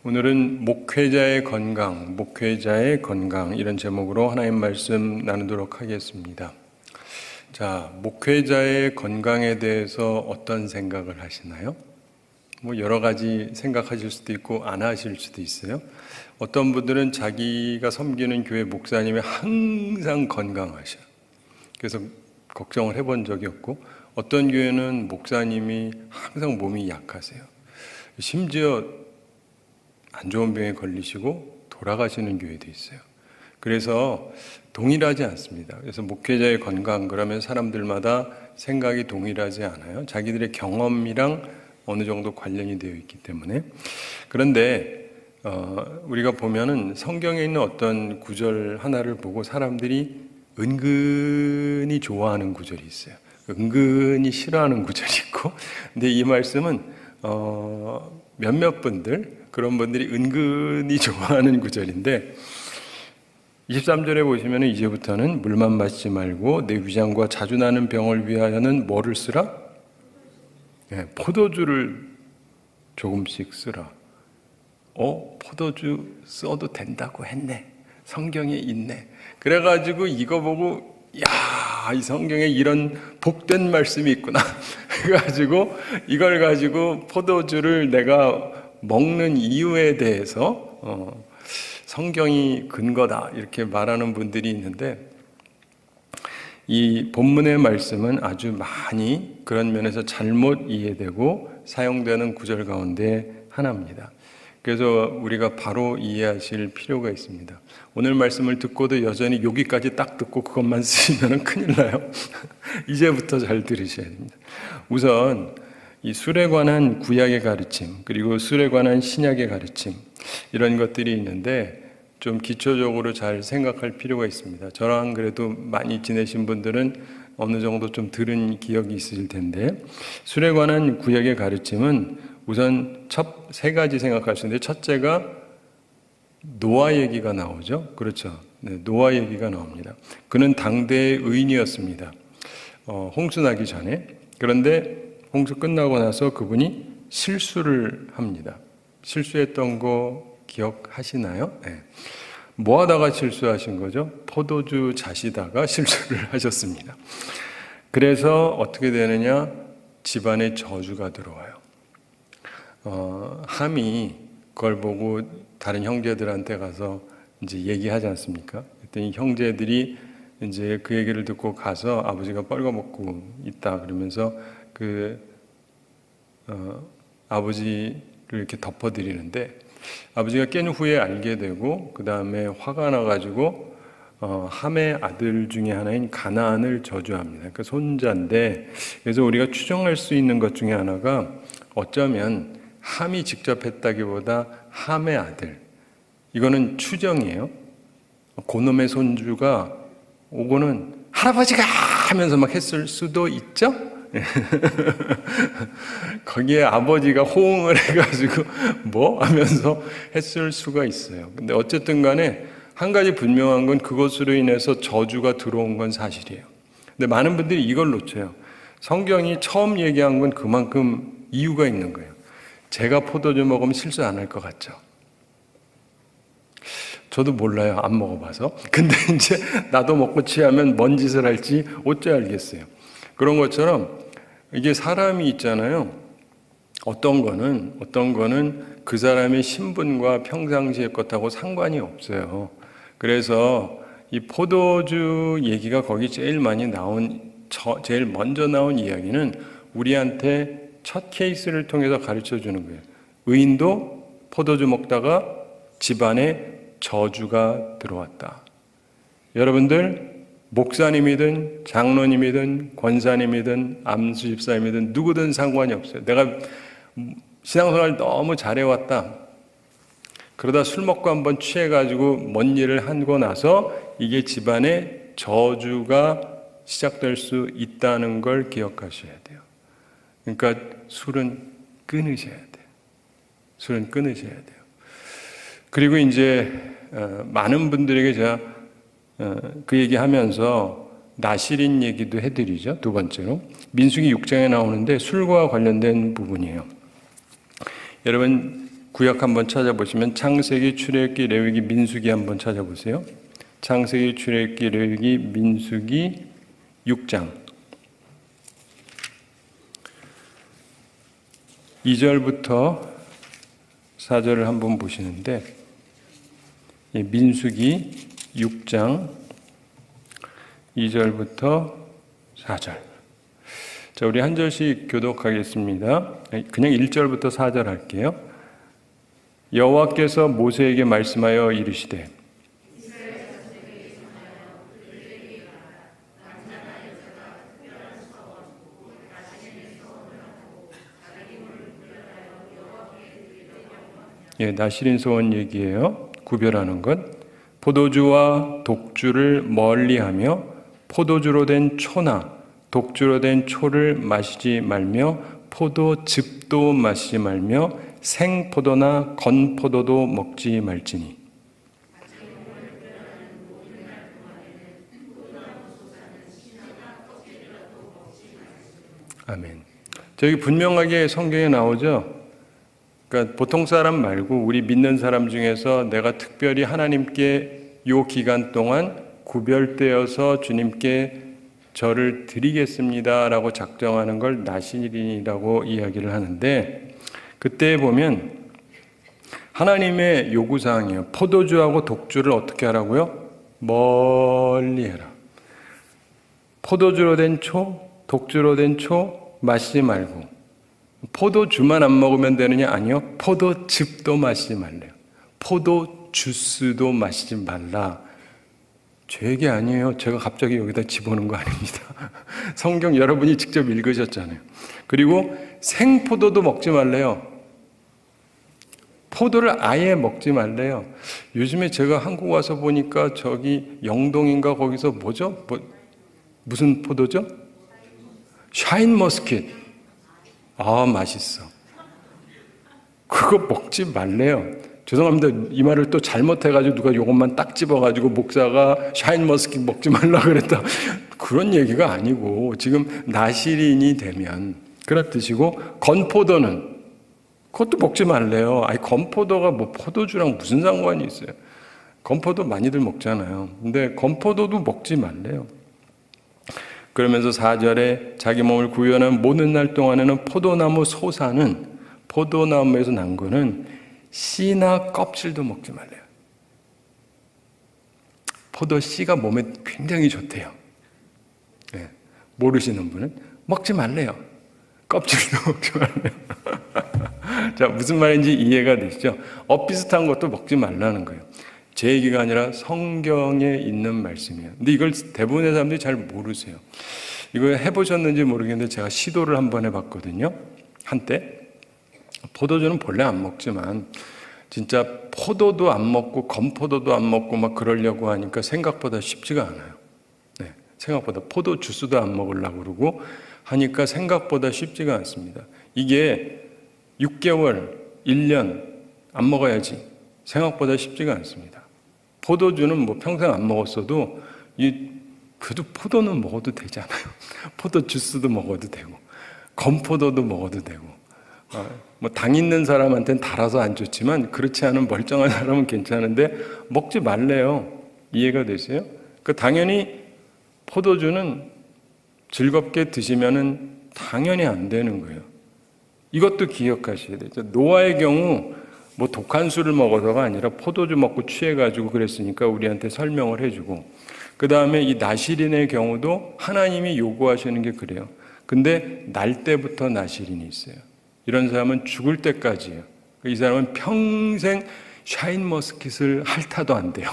오늘은 목회자의 건강 이런 제목으로 하나님 말씀 나누도록 하겠습니다. 자, 목회자의 건강에 대해서 어떤 생각을 하시나요? 여러 가지 생각하실 수도 있고 안 하실 수도 있어요. 어떤 분들은 자기가 섬기는 교회 목사님이 항상 건강하셔요. 그래서 걱정을 해본 적이 없고, 어떤 교회는 목사님이 항상 몸이 약하세요. 심지어 안 좋은 병에 걸리시고 돌아가시는 교회도 있어요. 그래서 동일하지 않습니다. 그래서 목회자의 건강, 그러면 사람들마다 생각이 동일하지 않아요. 자기들의 경험이랑 어느 정도 관련이 되어 있기 때문에. 그런데 우리가 보면은 성경에 있는 어떤 구절 하나를 보고 사람들이 은근히 좋아하는 구절이 있어요. 은근히 싫어하는 구절이 있고, 근데 이 말씀은 몇몇 분들, 그런 분들이 은근히 좋아하는 구절인데, 23절에 보시면 이제부터는 물만 마시지 말고 내 위장과 자주 나는 병을 위하여는 뭐를 쓰라? 포도주를 조금씩 쓰라. 포도주 써도 된다고 했네. 성경에 있네. 그래가지고 이거 보고, 야, 이 성경에 이런 복된 말씀이 있구나. 그래가지고 이걸 가지고 포도주를 내가 먹는 이유에 대해서 성경이 근거다 이렇게 말하는 분들이 있는데, 이 본문의 말씀은 아주 많이 그런 면에서 잘못 이해되고 사용되는 구절 가운데 하나입니다. 그래서 우리가 바로 이해하실 필요가 있습니다. 오늘 말씀을 듣고도 여전히 여기까지 딱 듣고 그것만 쓰시면 큰일 나요. 이제부터 잘 들으셔야 됩니다. 우선 이 술에 관한 구약의 가르침, 그리고 술에 관한 신약의 가르침, 이런 것들이 있는데 좀 기초적으로 잘 생각할 필요가 있습니다. 저랑 그래도 많이 지내신 분들은 어느 정도 좀 들은 기억이 있으실 텐데, 술에 관한 구약의 가르침은 우선 첫 세 가지 생각할 수 있는데, 첫째가 노아 얘기가 나오죠. 그렇죠. 네, 노아 얘기가 나옵니다. 그는 당대의 의인이었습니다. 홍수 나기 전에. 그런데 홍수 끝나고 나서 그분이 실수를 합니다. 실수했던 거 기억하시나요? 네. 뭐 하다가 실수하신 거죠? 포도주 자시다가 실수를 하셨습니다. 그래서 어떻게 되느냐? 집안에 저주가 들어와요. 함이 그걸 보고 다른 형제들한테 가서 이제 얘기하지 않습니까? 그랬더니 형제들이 이제 그 얘기를 듣고 가서 아버지가 뻘거먹고 있다 그러면서 아버지를 이렇게 덮어드리는데, 아버지가 깬 후에 알게 되고 그 다음에 화가 나가지고 함의 아들 중에 하나인 가나안을 저주합니다. 그러니까 손자인데, 그래서 우리가 추정할 수 있는 것 중에 하나가 어쩌면 함이 직접 했다기보다 함의 아들, 이거는 추정이에요. 고놈의 손주가 오고는 할아버지가 하면서 막 했을 수도 있죠. 거기에 아버지가 호응을 해가지고 뭐 하면서 했을 수가 있어요. 근데 어쨌든 간에 한 가지 분명한 건 그것으로 인해서 저주가 들어온 건 사실이에요. 근데 많은 분들이 이걸 놓쳐요. 성경이 처음 얘기한 건 그만큼 이유가 있는 거예요. 제가 포도주 먹으면 실수 안 할 것 같죠? 저도 몰라요. 안 먹어봐서. 근데 이제 나도 먹고 취하면 뭔 짓을 할지 어째 알겠어요. 그런 것처럼 이게 사람이 있잖아요. 어떤 거는 그 사람의 신분과 평상시의 것하고 상관이 없어요. 그래서 이 포도주 얘기가 거기 제일 먼저 나온 이야기는 우리한테 첫 케이스를 통해서 가르쳐 주는 거예요. 의인도 포도주 먹다가 집안에 저주가 들어왔다. 여러분들, 목사님이든 장로님이든 권사님이든 암수집사님이든 누구든 상관이 없어요. 내가 신앙생활 너무 잘해왔다. 그러다 술 먹고 한번 취해가지고 뭔 일을 하고 나서 이게 집안에 저주가 시작될 수 있다는 걸 기억하셔야 돼요. 그러니까 술은 끊으셔야 돼요. 술은 끊으셔야 돼요. 그리고 이제 많은 분들에게 제가 그 얘기하면서 나실인 얘기도 해드리죠. 두 번째로 민수기 6장에 나오는데 술과 관련된 부분이에요. 여러분, 구약 한번 찾아보시면 창세기, 출애굽기, 레위기, 민수기 한번 찾아보세요. 창세기, 출애굽기, 레위기, 민수기 6장 2절부터 4절을 한번 보시는데, 민수기 6장 2절부터 4절. 자, 우리 한 절씩 교독하겠습니다. 그냥 1절부터 4절 할게요. 여호와께서 모세에게 말씀하여 이르시되 나실인 소원 얘기예요. 구별하는 것. 포도주와 독주를 멀리하며 포도주로 된 초나 독주로 된 초를 마시지 말며 포도즙도 마시지 말며 생포도나 건포도도 먹지 말지니. 아멘. 저기 분명하게 성경에 나오죠. 그러니까 보통 사람 말고 우리 믿는 사람 중에서 내가 특별히 하나님께 요 기간 동안 구별되어서 주님께 절을 드리겠습니다라고 작정하는 걸 나실인이라고 이야기를 하는데, 그때 보면 하나님의 요구사항이에요. 포도주하고 독주를 어떻게 하라고요? 멀리 해라. 포도주로 된 초, 독주로 된 초 마시지 말고. 포도주만 안 먹으면 되느냐? 아니요. 포도즙도 마시지 말래요. 포도주스도 마시지 말라. 제 얘기 아니에요. 제가 갑자기 여기다 집어넣은 거 아닙니다. 성경 여러분이 직접 읽으셨잖아요. 그리고 생포도도 먹지 말래요. 포도를 아예 먹지 말래요. 요즘에 제가 한국 와서 보니까 저기 영동인가 거기서 뭐죠? 무슨 포도죠? 샤인머스킷. 아, 맛있어. 그거 먹지 말래요. 죄송합니다. 이 말을 또 잘못해가지고 누가 요것만 딱 집어가지고 목사가 샤인머스킷 먹지 말라 그랬다. 그런 얘기가 아니고, 지금 나실인이 되면 그런 뜻이고, 건포도는 그것도 먹지 말래요. 아니, 건포도가 뭐 포도주랑 무슨 상관이 있어요? 건포도 많이들 먹잖아요. 근데 건포도도 먹지 말래요. 그러면서 4절에 자기 몸을 구원한 모든 날 동안에는 포도나무 소사는, 포도나무에서 난 거는 씨나 껍질도 먹지 말래요. 포도 씨가 몸에 굉장히 좋대요. 네. 모르시는 분은 먹지 말래요. 껍질도 먹지 말래요. 자, 무슨 말인지 이해가 되시죠? 비슷한 것도 먹지 말라는 거예요. 제 얘기가 아니라 성경에 있는 말씀이에요. 근데 이걸 대부분의 사람들이 잘 모르세요. 이거 해보셨는지 모르겠는데 제가 시도를 한번 해봤거든요. 한때. 포도주는 본래 안 먹지만 진짜 포도도 안 먹고 건포도도 안 먹고 막 그러려고 하니까 생각보다 쉽지가 않아요. 네, 생각보다 포도 주스도 안 먹으려고 그러고 하니까 생각보다 쉽지가 않습니다. 이게 6개월, 1년 안 먹어야지 생각보다 쉽지가 않습니다. 포도주는 뭐 평생 안 먹었어도 그래도 포도는 먹어도 되잖아요. 포도 주스도 먹어도 되고 건포도도 먹어도 되고 뭐 당 있는 사람한테는 달아서 안 좋지만 그렇지 않은 멀쩡한 사람은 괜찮은데 먹지 말래요. 이해가 되세요? 당연히 포도주는 즐겁게 드시면은 당연히 안 되는 거예요. 이것도 기억하셔야 되죠. 노아의 경우 뭐 독한 술을 먹어서가 아니라 포도주 먹고 취해가지고 그랬으니까 우리한테 설명을 해주고, 그 다음에 이 나실인의 경우도 하나님이 요구하시는 게 그래요. 근데 날 때부터 나실인이 있어요. 이런 사람은 죽을 때까지예요. 이 사람은 평생 샤인머스킷을 핥아도 안 돼요.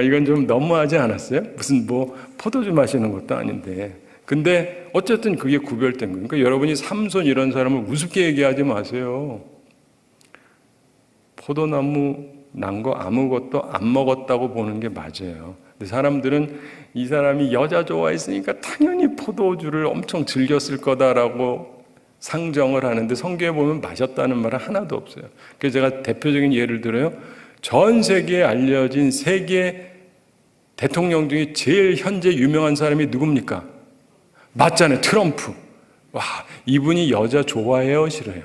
이건 좀 너무하지 않았어요? 무슨 뭐 포도주 마시는 것도 아닌데. 근데 어쨌든 그게 구별된 거예요. 그러니까 여러분이 삼손 이런 사람을 우습게 얘기하지 마세요. 포도나무 난 거 아무것도 안 먹었다고 보는 게 맞아요. 근데 사람들은 이 사람이 여자 좋아했으니까 당연히 포도주를 엄청 즐겼을 거다라고 상정을 하는데 성경에 보면 마셨다는 말은 하나도 없어요. 그래서 제가 대표적인 예를 들어요. 전 세계에 알려진 세계 대통령 중에 제일 현재 유명한 사람이 누굽니까? 맞잖아요. 트럼프. 와, 이분이 여자 좋아해요? 싫어요?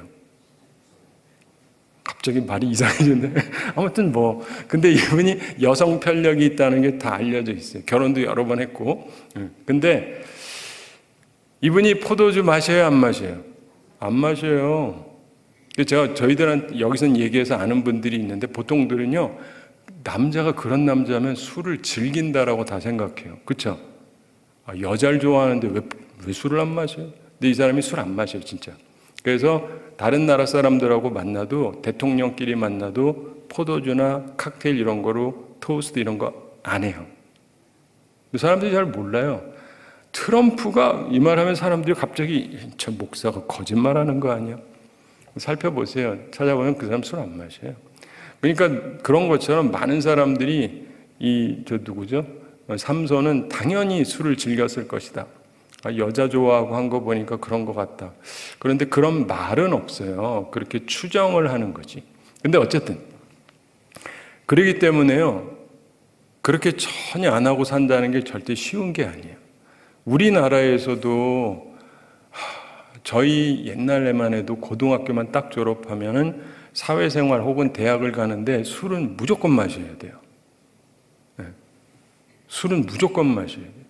갑자기 말이 이상해졌는데 아무튼 근데 이분이 여성 편력이 있다는 게 다 알려져 있어요. 결혼도 여러 번 했고. 근데 이분이 포도주 마셔요, 안 마셔요? 안 마셔요. 저희들한테 여기서는 얘기해서 아는 분들이 있는데 보통들은요, 남자가 그런 남자면 술을 즐긴다라고 다 생각해요. 그렇죠? 여자를 좋아하는데 왜 술을 안 마셔요? 근데 이 사람이 술 안 마셔요, 진짜. 그래서 다른 나라 사람들하고 만나도, 대통령끼리 만나도 포도주나 칵테일 이런 거로 토스트 이런 거 안 해요. 사람들이 잘 몰라요. 트럼프가 이 말하면 사람들이 갑자기 저 목사가 거짓말하는 거 아니야? 살펴보세요. 찾아보면 그 사람 술 안 마셔요. 그러니까 그런 것처럼 많은 사람들이 누구죠? 삼손은 당연히 술을 즐겼을 것이다. 여자 좋아하고 한 거 보니까 그런 것 같다. 그런데 그런 말은 없어요. 그렇게 추정을 하는 거지. 근데 어쨌든 그러기 때문에요, 그렇게 전혀 안 하고 산다는 게 절대 쉬운 게 아니에요. 우리나라에서도 저희 옛날에만 해도 고등학교만 딱 졸업하면은 사회생활 혹은 대학을 가는데 술은 무조건 마셔야 돼요. 네. 술은 무조건 마셔야 돼요.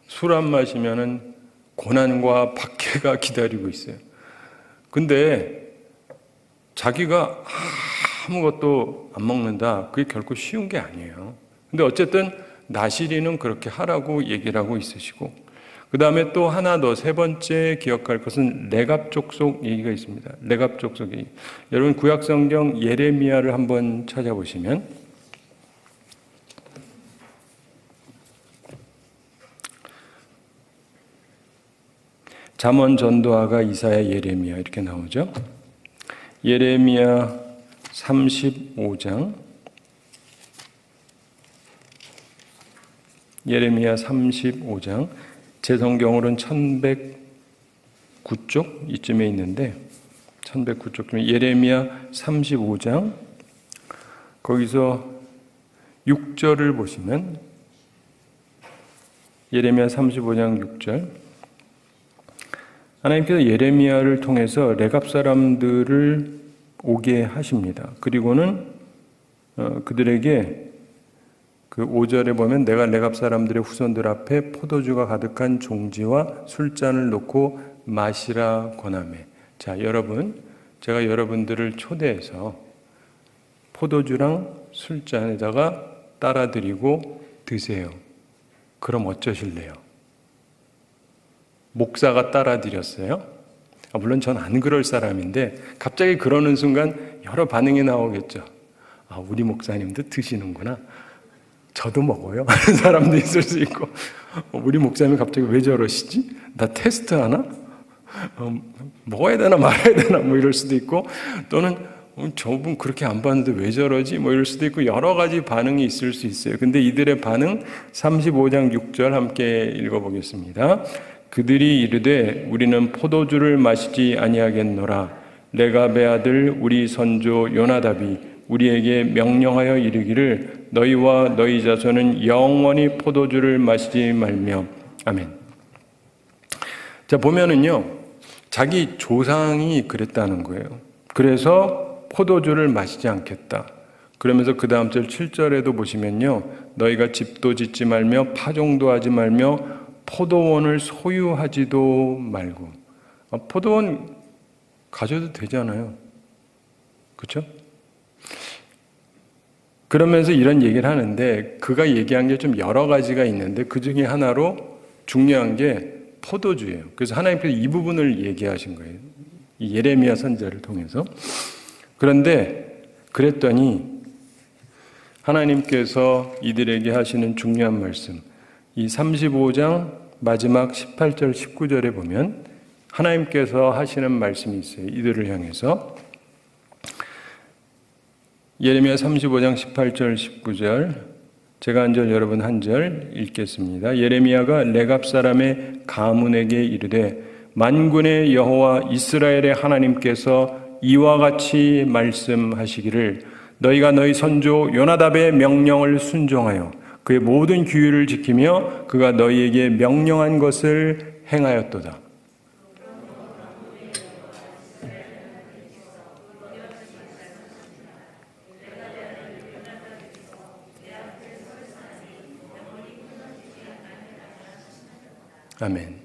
술 안 마시면은 고난과 박해가 기다리고 있어요. 근데 자기가 아무것도 안 먹는다, 그게 결코 쉬운 게 아니에요. 근데 어쨌든 나시리는 그렇게 하라고 얘기를 하고 있으시고, 그 다음에 또 하나 더, 세 번째 기억할 것은 레갑족속 얘기가 있습니다. 레갑족속 얘기. 여러분 구약성경 예레미야를 한번 찾아보시면 잠언, 전도아가, 이사야, 예레미야 이렇게 나오죠. 예레미야 35장, 예레미야 35장, 제 성경으로는 1109쪽 이쯤에 있는데 1109쪽쯤에 예레미야 35장 거기서 6절을 보시면 예레미야 35장 6절, 하나님께서 예레미야를 통해서 레갑 사람들을 오게 하십니다. 그리고는 그들에게 그 5절에 보면 내가 레갑 사람들의 후손들 앞에 포도주가 가득한 종지와 술잔을 놓고 마시라 권하매. 자, 여러분, 제가 여러분들을 초대해서 포도주랑 술잔에다가 따라드리고 드세요. 그럼 어쩌실래요? 목사가 따라드렸어요? 물론 전 안 그럴 사람인데 갑자기 그러는 순간 여러 반응이 나오겠죠. 우리 목사님도 드시는구나. 저도 먹어요 하는 사람도 있을 수 있고, 우리 목사님 갑자기 왜 저러시지? 나 테스트하나? 먹어야 되나 말아야 되나 이럴 수도 있고, 또는 저분 그렇게 안 봤는데 왜 저러지? 이럴 수도 있고, 여러 가지 반응이 있을 수 있어요. 근데 이들의 반응 35장 6절 함께 읽어보겠습니다. 그들이 이르되 우리는 포도주를 마시지 아니하겠노라. 레갑의 아들 우리 선조 요나답이 우리에게 명령하여 이르기를 너희와 너희 자손은 영원히 포도주를 마시지 말며. 아멘. 자, 보면은요, 자기 조상이 그랬다는 거예요. 그래서 포도주를 마시지 않겠다. 그러면서 그 다음 절 7절에도 보시면요, 너희가 집도 짓지 말며 파종도 하지 말며 포도원을 소유하지도 말고. 포도원 가져도 되잖아요. 그렇죠? 그러면서 이런 얘기를 하는데, 그가 얘기한 게 좀 여러 가지가 있는데 그 중에 하나로 중요한 게 포도주예요. 그래서 하나님께서 이 부분을 얘기하신 거예요. 이 예레미야 선지자를 통해서. 그런데 그랬더니 하나님께서 이들에게 하시는 중요한 말씀, 이 35장 마지막 18절 19절에 보면 하나님께서 하시는 말씀이 있어요. 이들을 향해서. 예레미야 35장 18절 19절, 제가 한 절 여러분 한 절 읽겠습니다. 예레미야가 레갑 사람의 가문에게 이르되 만군의 여호와 이스라엘의 하나님께서 이와 같이 말씀하시기를 너희가 너희 선조 요나답의 명령을 순종하여 그의 모든 규율을 지키며 그가 너희에게 명령한 것을 행하였도다. 아멘.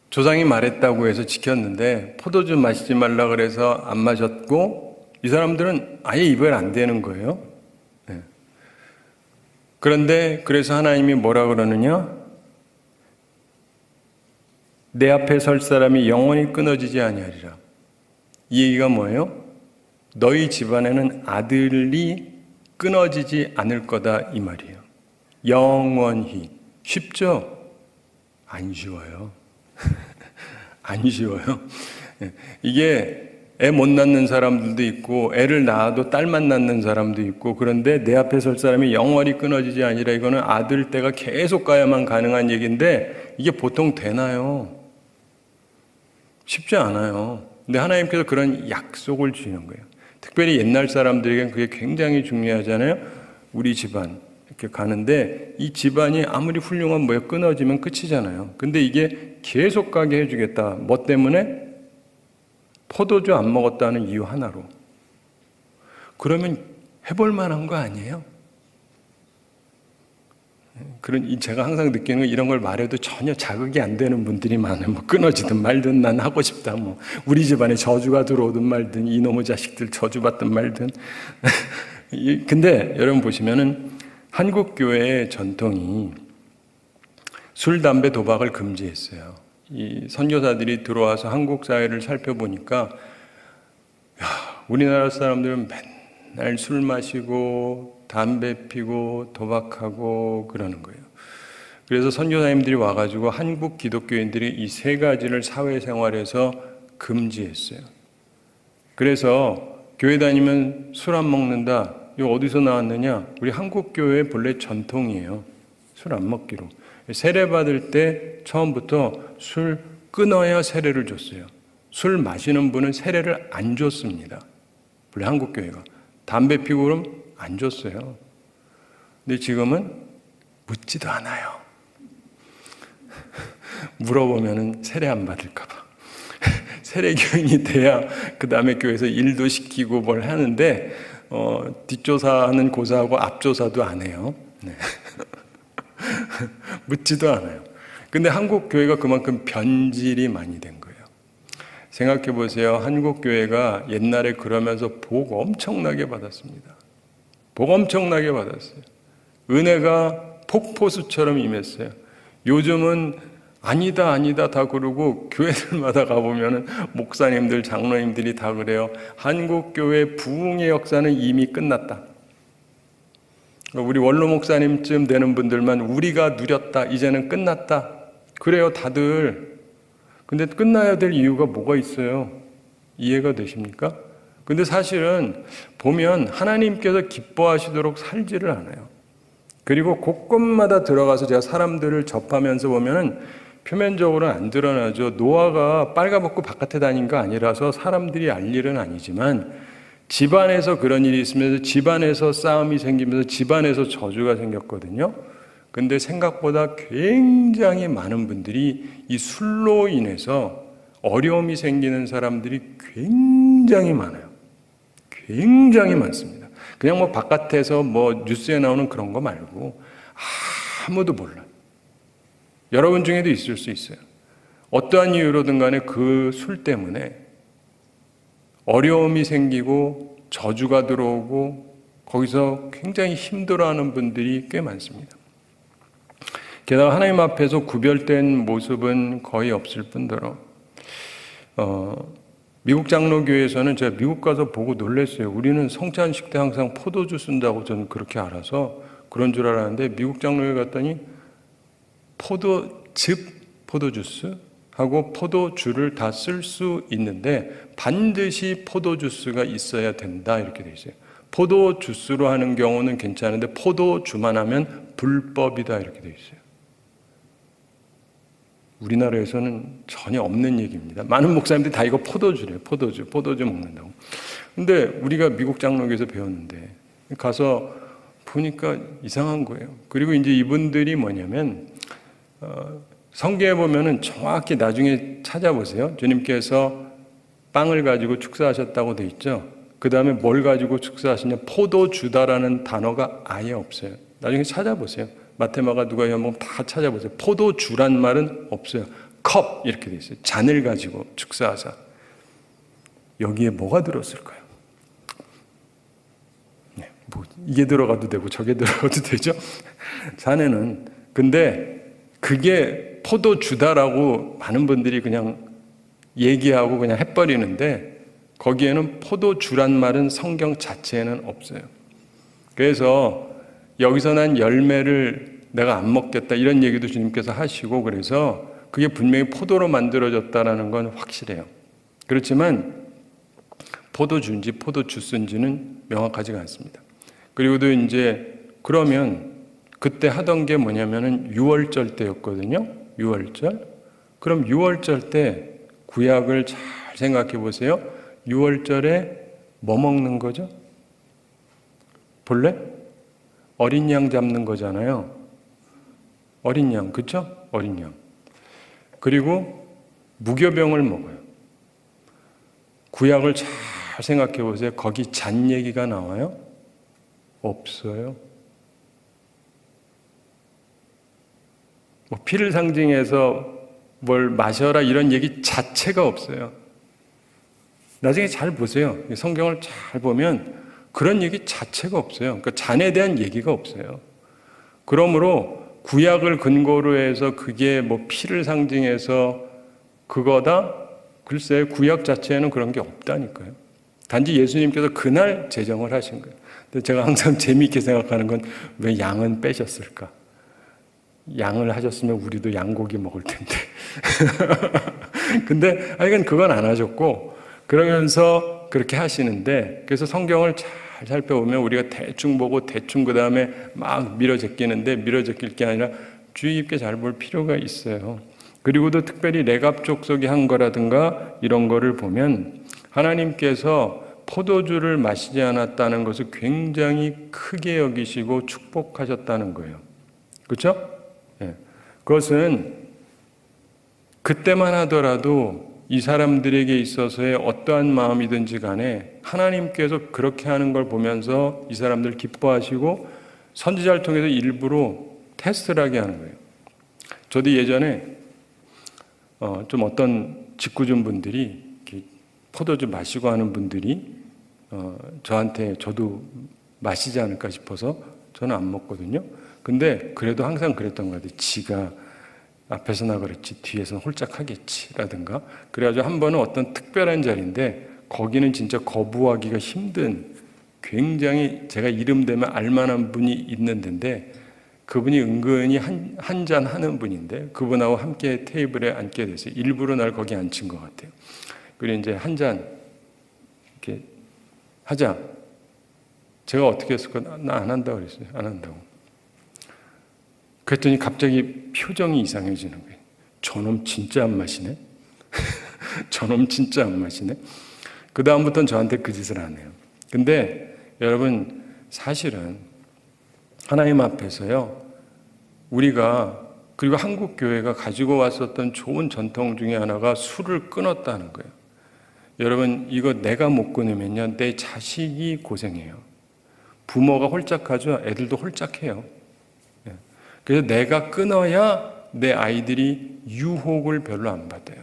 조상이 말했다고 해서 지켰는데 포도주 마시지 말라 그래서 안 마셨고 이 사람들은 아예 입을 안 대는 거예요. 네. 그런데 그래서 하나님이 뭐라 그러느냐? 내 앞에 설 사람이 영원히 끊어지지 아니하리라. 이 얘기가 뭐예요? 너희 집안에는 아들이 끊어지지 않을 거다 이 말이에요. 영원히. 쉽죠? 안 쉬워요. 안 쉬워요. 이게 애 못 낳는 사람들도 있고 애를 낳아도 딸만 낳는 사람도 있고 그런데 내 앞에 설 사람이 영원히 끊어지지 아니라 이거는 아들 때가 계속 가야만 가능한 얘기인데 이게 보통 되나요? 쉽지 않아요. 근데 하나님께서 그런 약속을 주시는 거예요. 특별히 옛날 사람들에게는 그게 굉장히 중요하잖아요. 우리 집안 이렇게 가는데 이 집안이 아무리 훌륭한 뭐에 끊어지면 끝이잖아요. 근데 이게 계속 가게 해주겠다. 뭐 때문에? 포도주 안 먹었다는 이유 하나로. 그러면 해볼 만한 거 아니에요? 제가 항상 느끼는 건 이런 걸 말해도 전혀 자극이 안 되는 분들이 많아요. 뭐 끊어지든 말든 난 하고 싶다. 뭐 우리 집안에 저주가 들어오든 말든 이놈의 자식들 저주받든 말든. 근데 여러분 보시면은 한국 교회의 전통이 술, 담배, 도박을 금지했어요. 이 선교사들이 들어와서 한국 사회를 살펴보니까 우리나라 사람들은 맨날 술 마시고 담배 피고 도박하고 그러는 거예요. 그래서 선교사님들이 와가지고 한국 기독교인들이 이 세 가지를 사회생활에서 금지했어요. 그래서 교회 다니면 술 안 먹는다. 이거 어디서 나왔느냐? 우리 한국 교회의 본래 전통이에요. 술 안 먹기로. 세례 받을 때 처음부터 술 끊어야 세례를 줬어요. 술 마시는 분은 세례를 안 줬습니다. 원래 한국 교회가. 담배 피고 그럼 안 줬어요. 근데 지금은 묻지도 않아요. 물어보면은 세례 안 받을까 봐. 세례 교인이 돼야 그 다음에 교회에서 일도 시키고 뭘 하는데 뒷조사하는 고사하고 앞조사도 안 해요. 네. 묻지도 않아요. 근데 한국 교회가 그만큼 변질이 많이 된 거예요. 생각해 보세요. 한국 교회가 옛날에 그러면서 복 엄청나게 받았습니다. 복 엄청나게 받았어요. 은혜가 폭포수처럼 임했어요. 요즘은 아니다 다 그러고 교회들마다 가보면은 목사님들, 장로님들이 다 그래요. 한국 교회 부흥의 역사는 이미 끝났다. 우리 원로 목사님쯤 되는 분들만 우리가 누렸다. 이제는 끝났다. 그래요, 다들. 근데 끝나야 될 이유가 뭐가 있어요? 이해가 되십니까? 근데 사실은 보면 하나님께서 기뻐하시도록 살지를 않아요. 그리고 곳곳마다 들어가서 제가 사람들을 접하면서 보면은 표면적으로는 안 드러나죠. 노아가 빨가벗고 바깥에 다닌 거 아니라서 사람들이 알 일은 아니지만 집안에서 그런 일이 있으면서 집안에서 싸움이 생기면서 집안에서 저주가 생겼거든요. 근데 생각보다 굉장히 많은 분들이 이 술로 인해서 어려움이 생기는 사람들이 굉장히 많아요. 굉장히 많습니다. 그냥 뭐 바깥에서 뭐 뉴스에 나오는 그런 거 말고 아무도 몰라요. 여러분 중에도 있을 수 있어요. 어떠한 이유로든 간에 그 술 때문에 어려움이 생기고 저주가 들어오고 거기서 굉장히 힘들어하는 분들이 꽤 많습니다. 게다가 하나님 앞에서 구별된 모습은 거의 없을 뿐더러 미국 장로교회에서는 제가 미국 가서 보고 놀랐어요. 우리는 성찬식 때 항상 포도주 쓴다고 저는 그렇게 알아서 그런 줄 알았는데 미국 장로교회 갔더니 포도주스 하고 포도주를 다 쓸 수 있는데 반드시 포도주스가 있어야 된다 이렇게 돼 있어요. 포도주스로 하는 경우는 괜찮은데 포도주만 하면 불법이다 이렇게 돼 있어요. 우리나라에서는 전혀 없는 얘기입니다. 많은 목사님들이 다 이거 포도주래요. 포도주 먹는다고. 근데 우리가 미국 장로교에서 배웠는데 가서 보니까 이상한 거예요. 그리고 이제 이분들이 뭐냐면 성경에 보면은 정확히 나중에 찾아보세요. 주님께서 빵을 가지고 축사하셨다고 돼 있죠. 그 다음에 뭘 가지고 축사하시냐? 포도주다라는 단어가 아예 없어요. 나중에 찾아보세요. 마테마가 누가복음 다 찾아보세요. 포도주란 말은 없어요. 컵 이렇게 돼 있어요. 잔을 가지고 축사하자. 여기에 뭐가 들었을까요? 네, 뭐 이게 들어가도 되고 저게 들어가도 되죠. 잔에는 근데 그게 포도주다라고 많은 분들이 그냥 얘기하고 그냥 해버리는데 거기에는 포도주란 말은 성경 자체에는 없어요. 그래서 여기서 난 열매를 내가 안 먹겠다 이런 얘기도 주님께서 하시고 그래서 그게 분명히 포도로 만들어졌다는 건 확실해요. 그렇지만 포도주인지 포도주스인지는 명확하지가 않습니다. 그리고도 이제 그러면 그때 하던 게 뭐냐면은 유월절 때였거든요. 유월절. 그럼 유월절 때 구약을 잘 생각해 보세요. 유월절에 뭐 먹는 거죠? 본래? 어린 양 잡는 거잖아요. 어린 양, 그렇죠? 어린 양. 그리고 무교병을 먹어요. 구약을 잘 생각해 보세요. 거기 잔 얘기가 나와요? 없어요. 뭐 피를 상징해서 뭘 마셔라 이런 얘기 자체가 없어요. 나중에 잘 보세요. 성경을 잘 보면 그런 얘기 자체가 없어요. 그러니까 잔에 대한 얘기가 없어요. 그러므로 구약을 근거로 해서 그게 뭐 피를 상징해서 그거다? 글쎄 구약 자체에는 그런 게 없다니까요. 단지 예수님께서 그날 제정을 하신 거예요. 근데 제가 항상 재미있게 생각하는 건 왜 양은 빼셨을까? 양을 하셨으면 우리도 양고기 먹을 텐데. 근데 하여간 그건 안 하셨고 그러면서 그렇게 하시는데 그래서 성경을 잘 살펴보면 우리가 대충 보고 대충 그 다음에 막 밀어제끼는데 밀어제낄 게 아니라 주의 깊게 잘 볼 필요가 있어요. 그리고도 특별히 레갑 족속이 한 거라든가 이런 거를 보면 하나님께서 포도주를 마시지 않았다는 것을 굉장히 크게 여기시고 축복하셨다는 거예요. 그렇죠? 네. 그것은 그때만 하더라도 이 사람들에게 있어서의 어떠한 마음이든지 간에 하나님께서 그렇게 하는 걸 보면서 이 사람들 기뻐하시고 선지자를 통해서 일부러 테스트를 하게 하는 거예요. 저도 예전에 좀 어떤 직구준 분들이 포도주 마시고 하는 분들이 저한테 저도 마시지 않을까 싶어서 저는 안 먹거든요. 근데 그래도 항상 그랬던 것 같아요. 지가 앞에서나 그렇지 뒤에서는 홀짝하겠지 라든가 그래가지고 한 번은 어떤 특별한 자리인데 거기는 진짜 거부하기가 힘든 굉장히 제가 이름 대면 알만한 분이 있는 데인데 그분이 은근히 한 잔 하는 분인데 그분하고 함께 테이블에 앉게 됐어요. 일부러 날 거기 앉힌 것 같아요. 그리고 이제 한 잔 이렇게 하자. 제가 어떻게 했을까? 나 안 한다고 그랬어요. 안 한다고. 그랬더니 갑자기 표정이 이상해지는 거예요. 저놈 진짜 안 마시네? 저놈 진짜 안 마시네? 그 다음부터는 저한테 그 짓을 안 해요. 근데 여러분 사실은 하나님 앞에서요. 우리가 그리고 한국 교회가 가지고 왔었던 좋은 전통 중에 하나가 술을 끊었다는 거예요. 여러분 이거 내가 못 끊으면요. 내 자식이 고생해요. 부모가 홀짝하죠. 애들도 홀짝해요. 그래서 내가 끊어야 내 아이들이 유혹을 별로 안 받아요.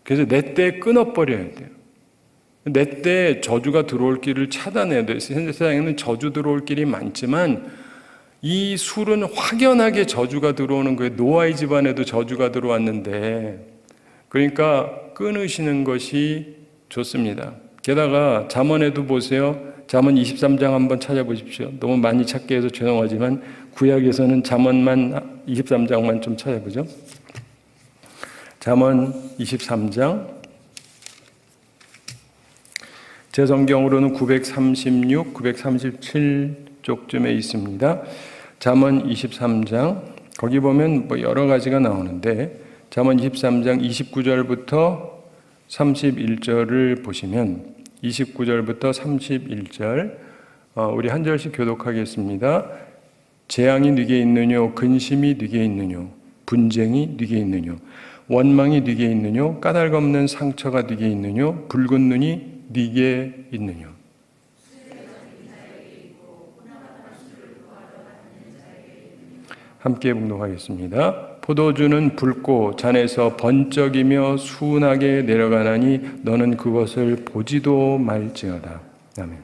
그래서 내 때에 끊어버려야 돼요. 내 때에 저주가 들어올 길을 차단해야 돼요. 세상에는 저주 들어올 길이 많지만 이 술은 확연하게 저주가 들어오는 거예요. 노아의 집안에도 저주가 들어왔는데 그러니까 끊으시는 것이 좋습니다. 게다가 잠언에도 보세요. 잠언 23장 한번 찾아보십시오. 너무 많이 찾게 해서 죄송하지만 구약에서는 잠언만 23장만 좀 찾아보죠. 잠언 23장 제 성경으로는 936, 937쪽쯤에 있습니다. 잠언 23장 거기 보면 뭐 여러 가지가 나오는데 잠언 23장 29절부터 31절을 보시면 29절부터 31절 우리 한 절씩 교독하겠습니다. 재앙이 네게 있느뇨 근심이 네게 있느뇨 분쟁이 네게 있느뇨 원망이 네게 있느뇨 까닭 없는 상처가 네게 있느뇨 붉은 눈이 네게 있느냐? 함께 봉독하겠습니다. 포도주는 붉고 잔에서 번쩍이며 순하게 내려가나니 너는 그것을 보지도 말지어다. 아멘.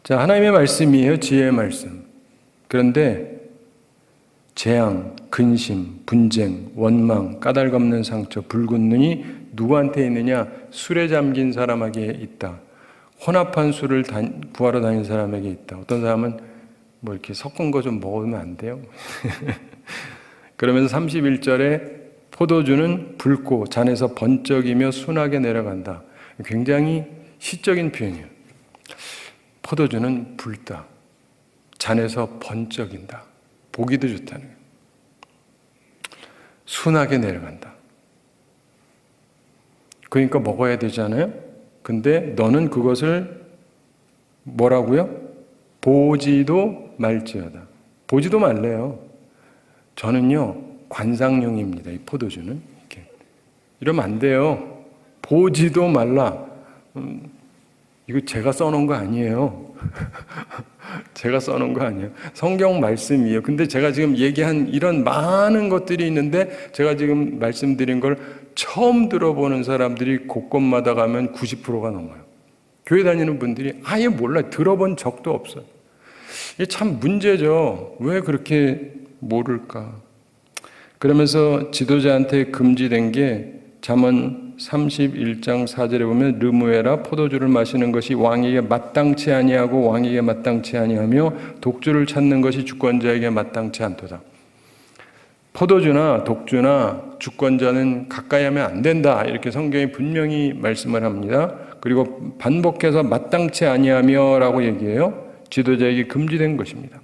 자, 하나님의 말씀이에요. 지혜의 말씀. 그런데 재앙, 근심, 분쟁, 원망, 까닭 없는 상처, 붉은 눈이 누구한테 있느냐? 술에 잠긴 사람에게 있다. 혼합한 술을 구하러 다니는 사람에게 있다. 어떤 사람은 뭐 이렇게 섞은 거 좀 먹으면 안 돼요? 그러면서 31절에 포도주는 붉고 잔에서 번쩍이며 순하게 내려간다. 굉장히 시적인 표현이에요. 포도주는 붉다. 잔에서 번쩍인다. 보기도 좋다는 거예요. 순하게 내려간다. 그러니까 먹어야 되잖아요. 근데 너는 그것을 뭐라고요? 보지도 말지어다. 보지도 말래요. 저는요, 관상용입니다. 이 포도주는. 이렇게. 이러면 안 돼요. 보지도 말라. 이거 제가 써놓은 거 아니에요. 제가 써놓은 거 아니에요. 성경 말씀이에요. 근데 제가 지금 얘기한 이런 많은 것들이 있는데 제가 지금 말씀드린 걸 처음 들어보는 사람들이 곳곳마다 가면 90%가 넘어요. 교회 다니는 분들이 아예 몰라요. 들어본 적도 없어요. 이게 참 문제죠. 왜 그렇게 모를까? 그러면서 지도자한테 금지된 게 잠언 31장 4절에 보면 르무에라 포도주를 마시는 것이 왕에게 마땅치 아니하고 왕에게 마땅치 아니하며 독주를 찾는 것이 주권자에게 마땅치 않도다. 포도주나 독주나 주권자는 가까이 하면 안 된다. 이렇게 성경이 분명히 말씀을 합니다. 그리고 반복해서 마땅치 아니하며 라고 얘기해요. 지도자에게 금지된 것입니다.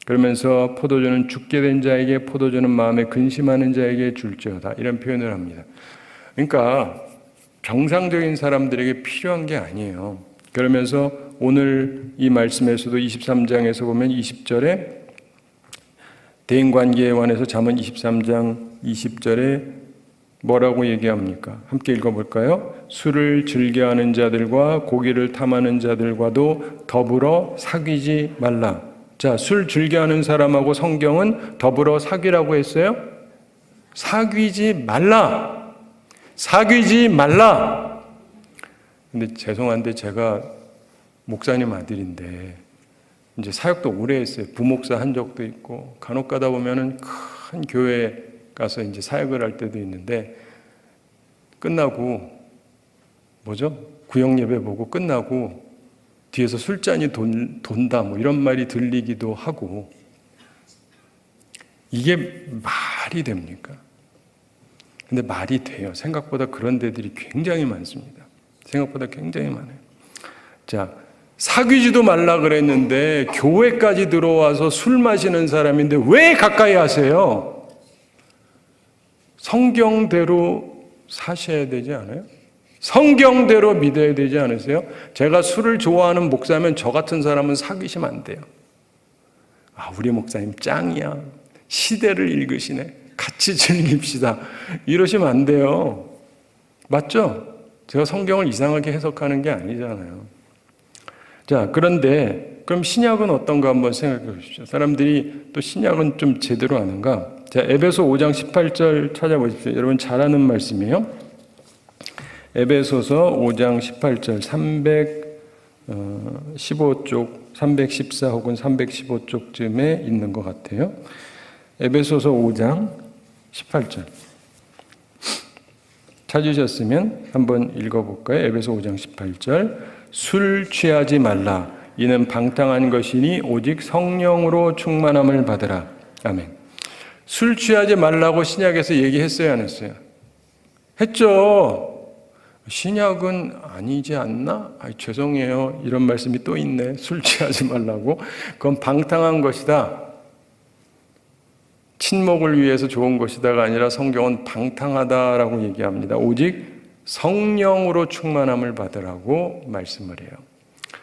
그러면서 포도주는 죽게 된 자에게 포도주는 마음에 근심하는 자에게 줄지어다. 이런 표현을 합니다. 그러니까 정상적인 사람들에게 필요한 게 아니에요. 그러면서 오늘 이 말씀에서도 23장에서 보면 20절에 대인관계에 관해서 잠언 23장 20절에 뭐라고 얘기합니까? 함께 읽어볼까요? 술을 즐겨하는 자들과 고기를 탐하는 자들과도 더불어 사귀지 말라. 자, 술 즐겨하는 사람하고 성경은 더불어 사귀라고 했어요? 사귀지 말라. 사귀지 말라. 근데 죄송한데 제가 목사님 아들인데 이제 사역도 오래 했어요. 부목사 한 적도 있고 간혹 가다 보면은 큰 교회 가서 이제 사역을 할 때도 있는데 끝나고 뭐죠? 구역 예배 보고 끝나고 뒤에서 술잔이 돈다 뭐 이런 말이 들리기도 하고 이게 말이 됩니까? 근데 말이 돼요. 생각보다 그런 데들이 굉장히 많습니다. 생각보다 굉장히 많아요. 자, 사귀지도 말라 그랬는데 교회까지 들어와서 술 마시는 사람인데 왜 가까이 하세요? 성경대로 사셔야 되지 않아요? 성경대로 믿어야 되지 않으세요? 제가 술을 좋아하는 목사면 저 같은 사람은 사귀시면 안 돼요. 아, 우리 목사님 짱이야. 시대를 읽으시네. 같이 즐깁시다. 이러시면 안 돼요. 맞죠? 제가 성경을 이상하게 해석하는 게 아니잖아요. 자, 그런데 그럼 신약은 어떤가 한번 생각해 보십시오. 사람들이 또 신약은 좀 제대로 아는가? 자, 에베소 5장 18절 찾아보십시오. 여러분 잘 아는 말씀이에요. 에베소서 5장 18절 315쪽, 314 혹은 315쪽쯤에 있는 것 같아요. 에베소서 5장 18절 찾으셨으면 한번 읽어볼까요? 에베소 5장 18절 술 취하지 말라. 이는 방탕한 것이니 오직 성령으로 충만함을 받으라. 아멘. 술 취하지 말라고 신약에서 얘기했어요, 안 했어요? 했죠. 신약은 아니지 않나? 죄송해요. 이런 말씀이 또 있네. 술 취하지 말라고. 그건 방탕한 것이다. 친목을 위해서 좋은 것이다가 아니라 성경은 방탕하다라고 얘기합니다. 오직 성령으로 충만함을 받으라고 말씀을 해요.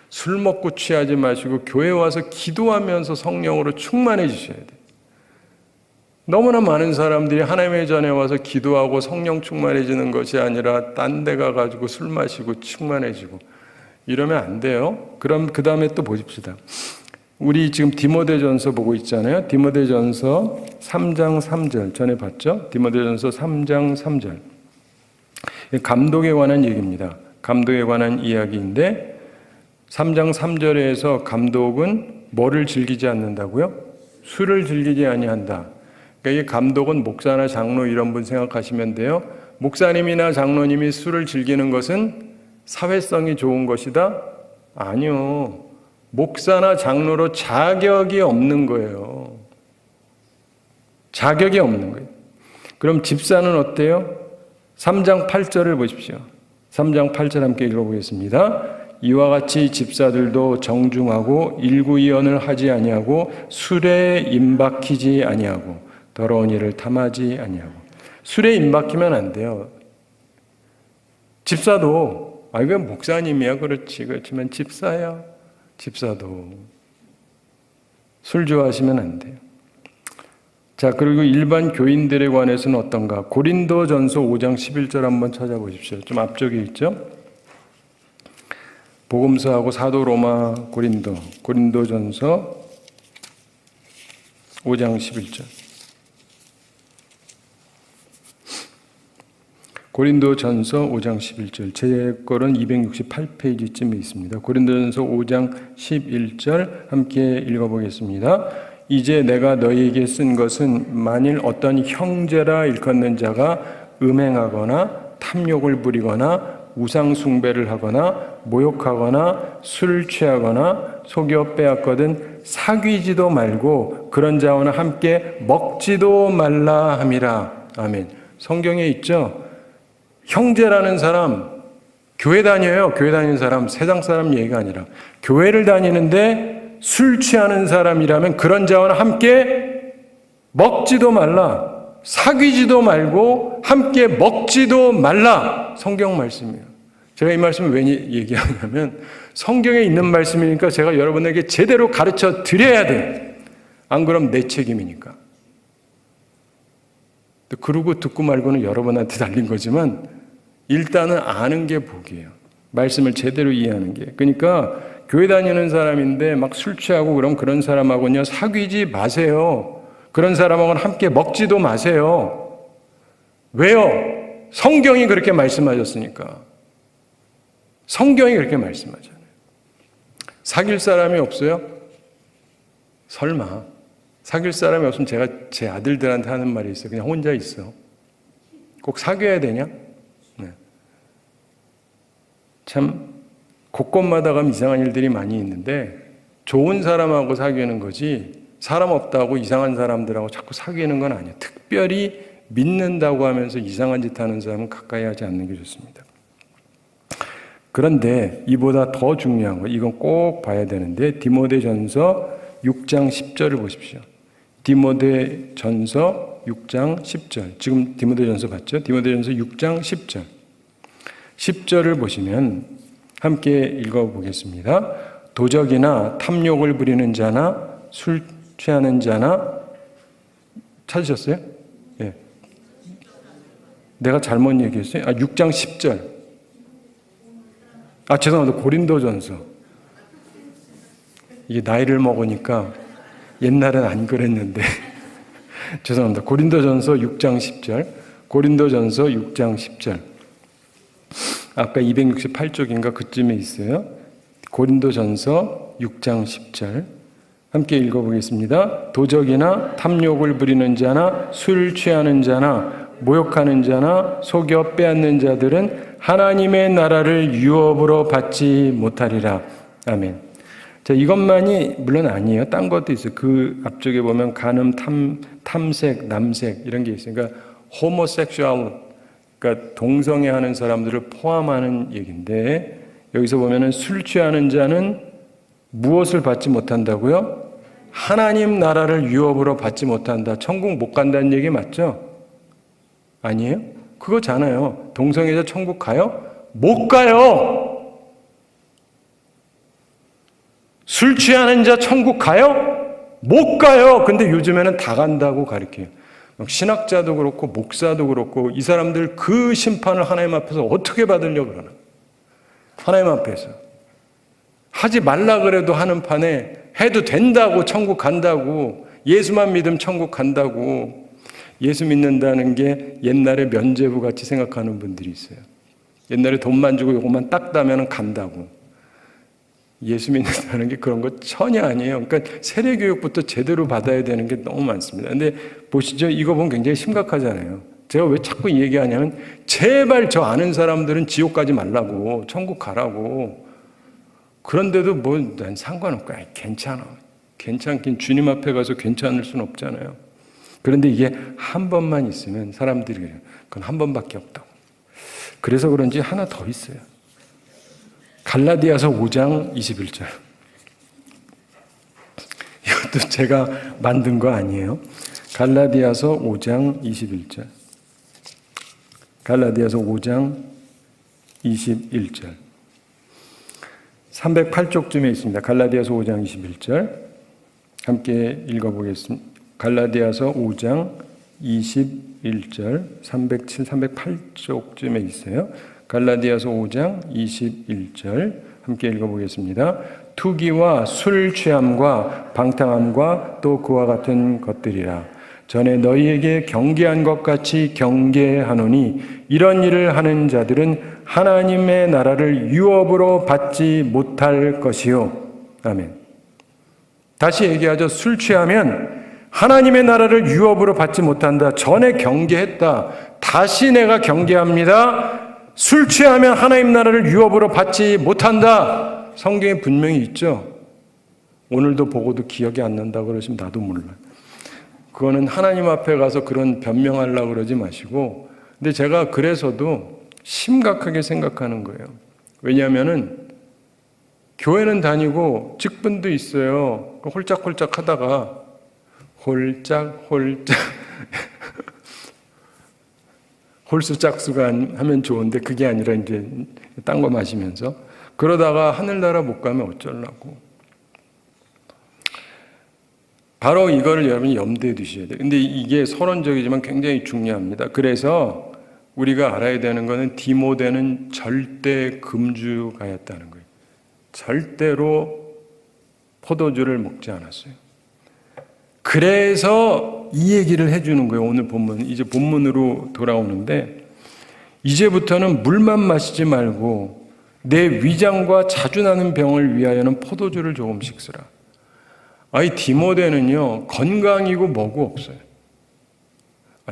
술 먹고 취하지 마시고 교회 와서 기도하면서 성령으로 충만해 주셔야 돼요. 너무나 많은 사람들이 하나님의 전에 와서 기도하고 성령 충만해지는 것이 아니라 딴 데 가가지고 술 마시고 충만해지고 이러면 안 돼요. 그럼 그 다음에 또 보십시다. 우리 지금 디모데전서 보고 있잖아요. 디모데전서 3장 3절 전에 봤죠? 디모데전서 3장 3절. 감독에 관한 얘기입니다. 감독에 관한 이야기인데 3장 3절에서 감독은 뭐를 즐기지 않는다고요? 술을 즐기지 아니한다. 그러니까 이 감독은 목사나 장로 이런 분 생각하시면 돼요. 목사님이나 장로님이 술을 즐기는 것은 사회성이 좋은 것이다? 아니요. 목사나 장로로 자격이 없는 거예요. 자격이 없는 거예요. 그럼 집사는 어때요? 3장 8절을 보십시오. 3장 8절 함께 읽어보겠습니다. 이와 같이 집사들도 정중하고 일구이언을 하지 아니하고 술에 임박히지 아니하고 더러운 일을 탐하지 아니하고. 술에 임박히면 안 돼요. 집사도 이거 목사님이야 그렇지만 집사야. 집사도 술 좋아하시면 안 돼요. 자, 그리고 일반 교인들에 관해서는 어떤가? 고린도전서 5장 11절 한번 찾아보십시오. 좀 앞쪽에 있죠? 복음서하고 사도 로마 고린도전서 5장 11절. 고린도전서 5장 11절. 제 거는 268페이지쯤에 있습니다. 고린도전서 5장 11절 함께 읽어보겠습니다. 이제 내가 너희에게 쓴 것은 만일 어떤 형제라 일컫는 자가 음행하거나 탐욕을 부리거나 우상 숭배를 하거나 모욕하거나 술을 취하거나 속여 빼앗거든 사귀지도 말고 그런 자와는 함께 먹지도 말라 함이라. 아멘. 성경에 있죠. 형제라는 사람, 교회 다녀요. 교회 다니는 사람, 세상 사람 얘기가 아니라 교회를 다니는데 술 취하는 사람이라면 그런 자와는 함께 먹지도 말라. 사귀지도 말고 함께 먹지도 말라. 성경 말씀이에요. 제가 이 말씀을 왜 얘기하냐면 성경에 있는 말씀이니까 제가 여러분에게 제대로 가르쳐 드려야 돼. 안 그럼 내 책임이니까. 그러고 듣고 말고는 여러분한테 달린 거지만 일단은 아는 게 복이에요. 말씀을 제대로 이해하는 게. 그러니까 교회 다니는 사람인데 막 술 취하고 그런 사람하고는요 사귀지 마세요. 그런 사람하고는 함께 먹지도 마세요. 왜요? 성경이 그렇게 말씀하셨으니까. 성경이 그렇게 말씀하잖아요. 사귈 사람이 없어요? 설마. 사귈 사람이 없으면 제가 제 아들들한테 하는 말이 있어요. 그냥 혼자 있어. 꼭 사귀어야 되냐? 네. 참 곳곳마다 가면 이상한 일들이 많이 있는데 좋은 사람하고 사귀는 거지 사람 없다고 이상한 사람들하고 자꾸 사귀는 건 아니에요. 특별히 믿는다고 하면서 이상한 짓 하는 사람은 가까이 하지 않는 게 좋습니다. 그런데 이보다 더 중요한 거, 이건 꼭 봐야 되는데 디모데전서 6장 10절을 보십시오. 디모데전서 6장 10절. 지금 디모데전서 봤죠? 디모데전서 6장 10절. 10절을 보시면 함께 읽어보겠습니다. 도적이나 탐욕을 부리는 자나 술 취하는 자나 찾으셨어요? 예. 내가 잘못 얘기했어요? 6장 10절. 죄송합니다. 고린도전서. 이게 나이를 먹으니까 옛날엔 안 그랬는데 죄송합니다. 고린도전서 6장 10절. 고린도전서 6장 10절. 아까 268쪽인가 그쯤에 있어요. 고린도전서 6장 10절. 함께 읽어보겠습니다. 도적이나 탐욕을 부리는 자나 술 취하는 자나 모욕하는 자나 속여 빼앗는 자들은 하나님의 나라를 유업으로 받지 못하리라. 아멘. 자, 이것만이 물론 아니에요. 딴 것도 있어요. 그 앞쪽에 보면 간음, 탐색, 남색 이런 게 있어요. 그러니까 호모섹슈얼, 그러니까 동성애하는 사람들을 포함하는 얘기인데 여기서 보면은 술 취하는 자는 무엇을 받지 못한다고요? 하나님 나라를 유업으로 받지 못한다. 천국 못 간다는 얘기 맞죠? 아니에요? 그거잖아요. 동성애자 천국 가요? 못 가요. 술 취하는 자 천국 가요? 못 가요. 근데 요즘에는 다 간다고 가르쳐요. 신학자도 그렇고 목사도 그렇고 이 사람들 그 심판을 하나님 앞에서 어떻게 받으려고 그러나? 하나님 앞에서. 하지 말라 그래도 하는 판에 해도 된다고 천국 간다고 예수만 믿으면 천국 간다고 예수 믿는다는 게 옛날에 면죄부 같이 생각하는 분들이 있어요. 옛날에 돈만 주고 요것만 딱 따면 간다고. 예수 믿는다는 게 그런 거 전혀 아니에요. 그러니까 세례교육부터 제대로 받아야 되는 게 너무 많습니다. 근데 보시죠. 이거 보면 굉장히 심각하잖아요. 제가 왜 자꾸 이 얘기하냐면 제발 저 아는 사람들은 지옥 가지 말라고 천국 가라고. 그런데도 뭐 난 상관없고 괜찮아. 괜찮긴 주님 앞에 가서 괜찮을 수는 없잖아요. 그런데 이게 한 번만 있으면 사람들이 그래요. 그건 한 번밖에 없다고. 그래서 그런지 하나 더 있어요. 갈라디아서 5장 21절. 이것도 제가 만든 거 아니에요. 갈라디아서 5장 21절. 갈라디아서 5장 21절. 308쪽쯤에 있습니다. 갈라디아서 5장 21절. 함께 읽어보겠습니다. 갈라디아서 5장 21절. 308쪽쯤에 있어요. 갈라디아서 5장 21절 함께 읽어보겠습니다. 투기와 술 취함과 방탕함과 또 그와 같은 것들이라. 전에 너희에게 경계한 것 같이 경계하노니 이런 일을 하는 자들은 하나님의 나라를 유업으로 받지 못할 것이요. 아멘. 다시 얘기하죠. 술 취하면 하나님의 나라를 유업으로 받지 못한다. 전에 경계했다. 다시 내가 경계합니다. 술 취하면 하나님 나라를 유업으로 받지 못한다. 성경에 분명히 있죠. 오늘도 보고도 기억이 안 난다고 그러시면 나도 몰라요. 그거는 하나님 앞에 가서 그런 변명하려고 그러지 마시고. 근데 제가 그래서도 심각하게 생각하는 거예요. 왜냐하면은 교회는 다니고 직분도 있어요. 홀짝홀짝 하다가 홀짝홀짝 홀수 짝수가 하면 좋은데 그게 아니라 이제 딴 거 마시면서 그러다가 하늘나라 못 가면 어쩌려고. 바로 이거를 여러분이 염두에 두셔야 돼요. 근데 이게 서론적이지만 굉장히 중요합니다. 그래서 우리가 알아야 되는 거는 디모데는 절대 금주가였다는 거예요. 절대로 포도주를 먹지 않았어요. 그래서 이 얘기를 해주는 거예요. 오늘 본문, 이제 본문으로 돌아오는데 이제부터는 물만 마시지 말고 내 위장과 자주 나는 병을 위하여는 포도주를 조금씩 쓰라. 아이 디모데는요 건강이고 뭐고 없어요.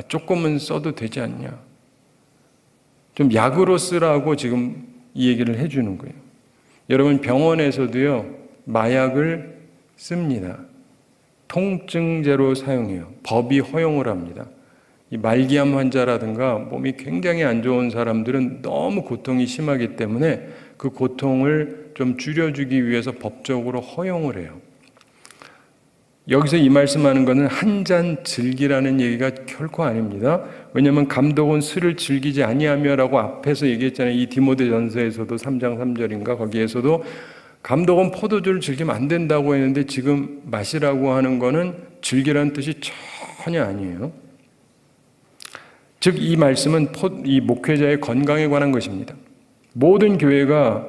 조금은 써도 되지 않냐. 좀 약으로 쓰라고 지금 이 얘기를 해주는 거예요. 여러분 병원에서도요 마약을 씁니다. 통증제로 사용해요. 법이 허용을 합니다. 이 말기암 환자라든가 몸이 굉장히 안 좋은 사람들은 너무 고통이 심하기 때문에 그 고통을 좀 줄여주기 위해서 법적으로 허용을 해요. 여기서 이 말씀하는 것은 한 잔 즐기라는 얘기가 결코 아닙니다. 왜냐하면 감독은 술을 즐기지 아니하며라고 앞에서 얘기했잖아요. 이 디모데전서에서도 3장 3절인가 거기에서도 감독은 포도주를 즐기면 안 된다고 했는데 지금 마시라고 하는 거는 즐기라는 뜻이 전혀 아니에요. 즉 이 말씀은 이 목회자의 건강에 관한 것입니다. 모든 교회가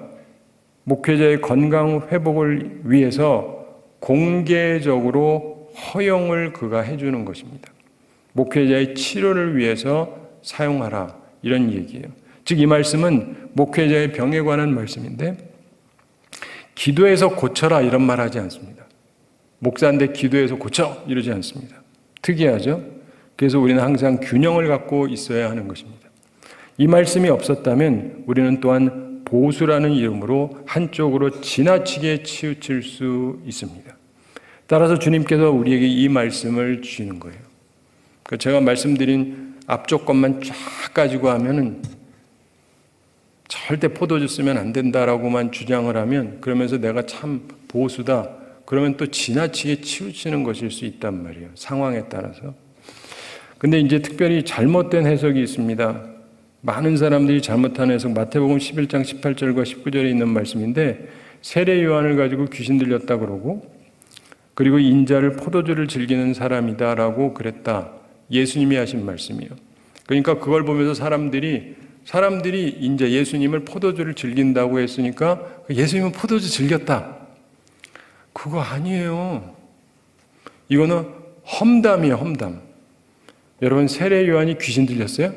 목회자의 건강 회복을 위해서 공개적으로 허용을 그가 해주는 것입니다. 목회자의 치료를 위해서 사용하라 이런 얘기예요. 즉 이 말씀은 목회자의 병에 관한 말씀인데 기도해서 고쳐라 이런 말 하지 않습니다. 목사인데 기도해서 고쳐 이러지 않습니다. 특이하죠? 그래서 우리는 항상 균형을 갖고 있어야 하는 것입니다. 이 말씀이 없었다면 우리는 또한 보수라는 이름으로 한쪽으로 지나치게 치우칠 수 있습니다. 따라서 주님께서 우리에게 이 말씀을 주시는 거예요. 제가 말씀드린 앞쪽 것만 쫙 가지고 하면은 절대 포도주 쓰면 안 된다라고만 주장을 하면 그러면서 내가 참 보수다. 그러면 또 지나치게 치우치는 것일 수 있단 말이에요. 상황에 따라서. 근데 이제 특별히 잘못된 해석이 있습니다. 많은 사람들이 잘못한 해석, 마태복음 11장 18절과 19절에 있는 말씀인데 세례 요한을 가지고 귀신 들렸다 그러고 그리고 인자를 포도주를 즐기는 사람이다라고 그랬다. 예수님이 하신 말씀이에요. 그러니까 그걸 보면서 사람들이 이제 예수님을 포도주를 즐긴다고 했으니까 예수님은 포도주 즐겼다. 그거 아니에요. 이거는 험담이에요, 험담. 여러분, 세례 요한이 귀신 들렸어요?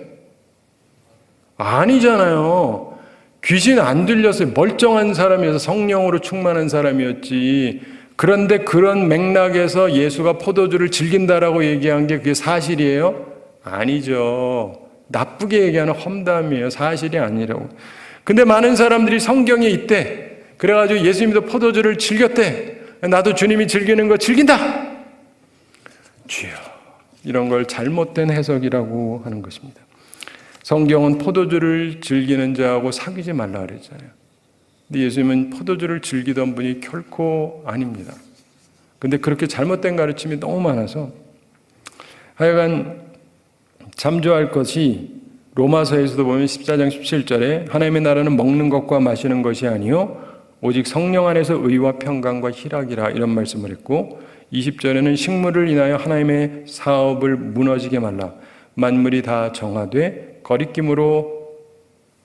아니잖아요. 귀신 안 들렸어요. 멀쩡한 사람이어서 성령으로 충만한 사람이었지. 그런데 그런 맥락에서 예수가 포도주를 즐긴다라고 얘기한 게 그게 사실이에요? 아니죠. 나쁘게 얘기하는 험담이에요. 사실이 아니라고. 근데 많은 사람들이 성경에 있대. 그래가지고 예수님도 포도주를 즐겼대. 나도 주님이 즐기는 거 즐긴다. 주여, 이런 걸 잘못된 해석이라고 하는 것입니다. 성경은 포도주를 즐기는 자하고 사귀지 말라 그랬잖아요. 근데 예수님은 포도주를 즐기던 분이 결코 아닙니다. 근데 그렇게 잘못된 가르침이 너무 많아서 하여간 참조할 것이 로마서에서도 보면 14장 17절에 하나님의 나라는 먹는 것과 마시는 것이 아니요 오직 성령 안에서 의와 평강과 희락이라 이런 말씀을 했고 20절에는 식물을 인하여 하나님의 사업을 무너지게 말라 만물이 다 정하되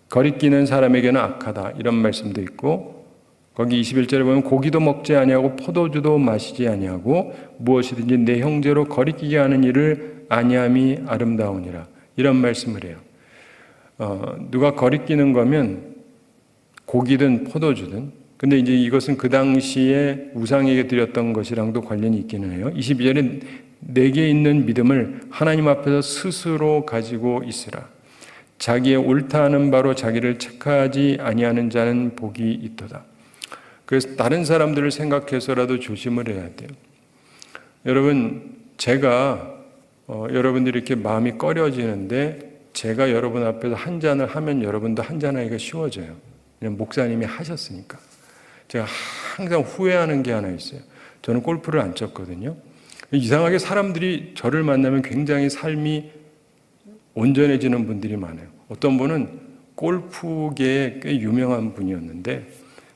거리끼는 사람에게는 악하다 이런 말씀도 있고 거기 21절에 보면 고기도 먹지 아니하고 포도주도 마시지 아니하고 무엇이든지 내 형제로 거리끼게 하는 일을 아니함이 아름다우니라 이런 말씀을 해요. 누가 거리끼는 거면 고기든 포도주든 근데 이제 이것은 그 당시에 우상에게 드렸던 것이랑도 관련이 있기는 해요. 22절에 내게 있는 믿음을 하나님 앞에서 스스로 가지고 있으라. 자기의 옳다 하는 바로 자기를 책하지 아니하는 자는 복이 있도다. 그래서 다른 사람들을 생각해서라도 조심을 해야 돼요. 여러분, 제가 여러분들이 이렇게 마음이 꺼려지는데 제가 여러분 앞에서 한 잔을 하면 여러분도 한 잔 하기가 쉬워져요. 그냥 목사님이 하셨으니까. 제가 항상 후회하는 게 하나 있어요. 저는 골프를 안 쳤거든요. 이상하게 사람들이 저를 만나면 굉장히 삶이 온전해지는 분들이 많아요. 어떤 분은 골프계에 꽤 유명한 분이었는데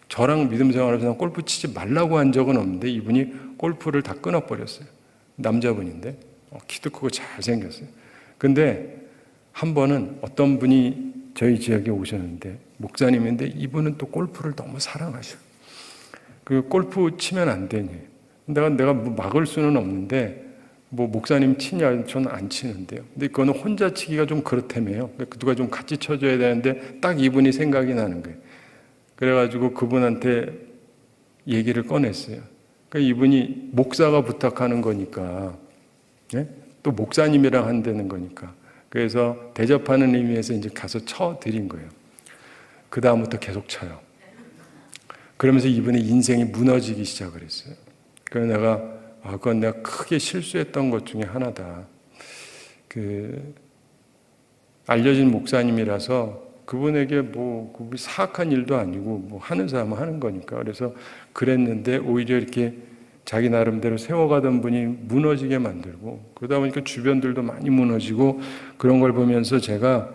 저랑 믿음 생활에서 골프 치지 말라고 한 적은 없는데 이분이 골프를 다 끊어버렸어요. 남자분인데 키도 크고 잘생겼어요. 근데 한 번은 어떤 분이 저희 지역에 오셨는데 목사님인데 이분은 또 골프를 너무 사랑하셔. 그 골프 치면 안 되니. 내가 뭐 막을 수는 없는데 뭐 목사님 치냐? 저는 안 치는데요. 근데 그거는 혼자 치기가 좀 그렇다며요. 누가 좀 같이 쳐줘야 되는데 딱 이분이 생각이 나는 거예요. 그래가지고 그분한테 얘기를 꺼냈어요. 그러니까 이분이 목사가 부탁하는 거니까, 네? 또 목사님이랑 한다는 거니까. 그래서 대접하는 의미에서 이제 가서 쳐드린 거예요. 그 다음부터 계속 쳐요. 그러면서 이분의 인생이 무너지기 시작을 했어요. 그래서 그건 내가 크게 실수했던 것 중에 하나다. 알려진 목사님이라서 그분에게 뭐 사악한 일도 아니고 뭐 하는 사람은 하는 거니까. 그래서 그랬는데 오히려 이렇게 자기 나름대로 세워가던 분이 무너지게 만들고 그러다 보니까 주변들도 많이 무너지고 그런 걸 보면서 제가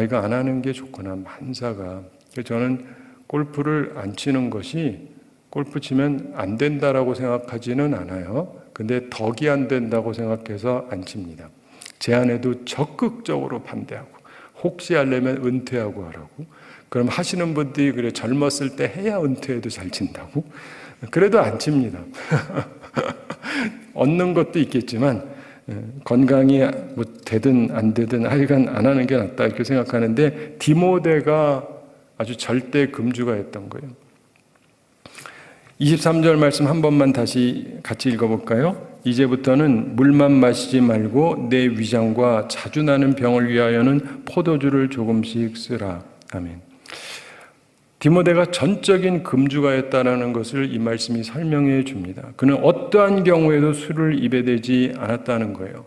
이거 안 하는 게 좋구나, 만사가. 그래서 저는 골프를 안 치는 것이 골프 치면 안 된다라고 생각하지는 않아요. 근데 덕이 안 된다고 생각해서 안 칩니다. 제 아내도 적극적으로 반대하고 혹시 하려면 은퇴하고 하라고. 그럼 하시는 분들이 그래 젊었을 때 해야 은퇴해도 잘 친다고. 그래도 안 칩니다. 얻는 것도 있겠지만 건강이 뭐 되든 안 되든 하여간 안 하는 게 낫다 이렇게 생각하는데 디모데가 아주 절대 금주가였던 거예요. 23절 말씀 한 번만 다시 같이 읽어볼까요? 이제부터는 물만 마시지 말고 내 위장과 자주 나는 병을 위하여는 포도주를 조금씩 쓰라. 아멘. 디모데가 전적인 금주가였다는 것을 이 말씀이 설명해 줍니다. 그는 어떠한 경우에도 술을 입에 대지 않았다는 거예요.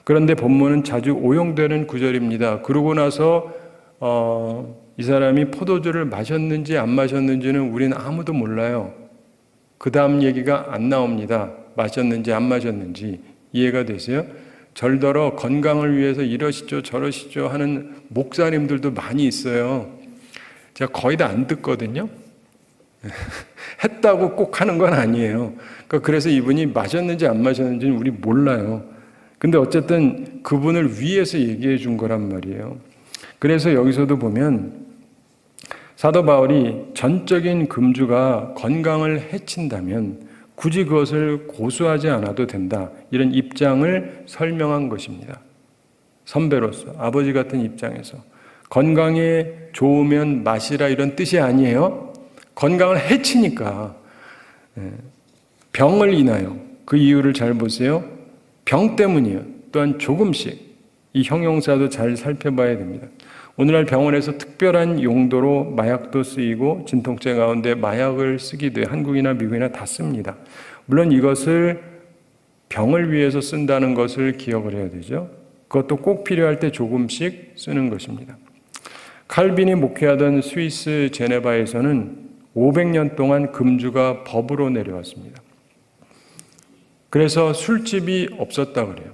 그런데 본문은 자주 오용되는 구절입니다. 그러고 나서 이 사람이 포도주를 마셨는지 안 마셨는지는 우리는 아무도 몰라요. 그 다음 얘기가 안 나옵니다. 마셨는지 안 마셨는지. 이해가 되세요? 절더러 건강을 위해서 이러시죠 저러시죠 하는 목사님들도 많이 있어요. 제가 거의 다 안 듣거든요. 했다고 꼭 하는 건 아니에요. 그래서 이분이 마셨는지 안 마셨는지는 우리 몰라요. 근데 어쨌든 그분을 위해서 얘기해 준 거란 말이에요. 그래서 여기서도 보면 사도 바울이 전적인 금주가 건강을 해친다면 굳이 그것을 고수하지 않아도 된다, 이런 입장을 설명한 것입니다. 선배로서, 아버지 같은 입장에서 건강에 좋으면 마시라, 이런 뜻이 아니에요. 건강을 해치니까 병을 인하여, 그 이유를 잘 보세요. 병 때문이에요. 또한 조금씩, 이 형용사도 잘 살펴봐야 됩니다. 오늘날 병원에서 특별한 용도로 마약도 쓰이고 진통제 가운데 마약을 쓰기도 해요. 한국이나 미국이나 다 씁니다. 물론 이것을 병을 위해서 쓴다는 것을 기억을 해야 되죠. 그것도 꼭 필요할 때 조금씩 쓰는 것입니다. 칼빈이 목회하던 스위스 제네바에서는 500년 동안 금주가 법으로 내려왔습니다. 그래서 술집이 없었다 그래요.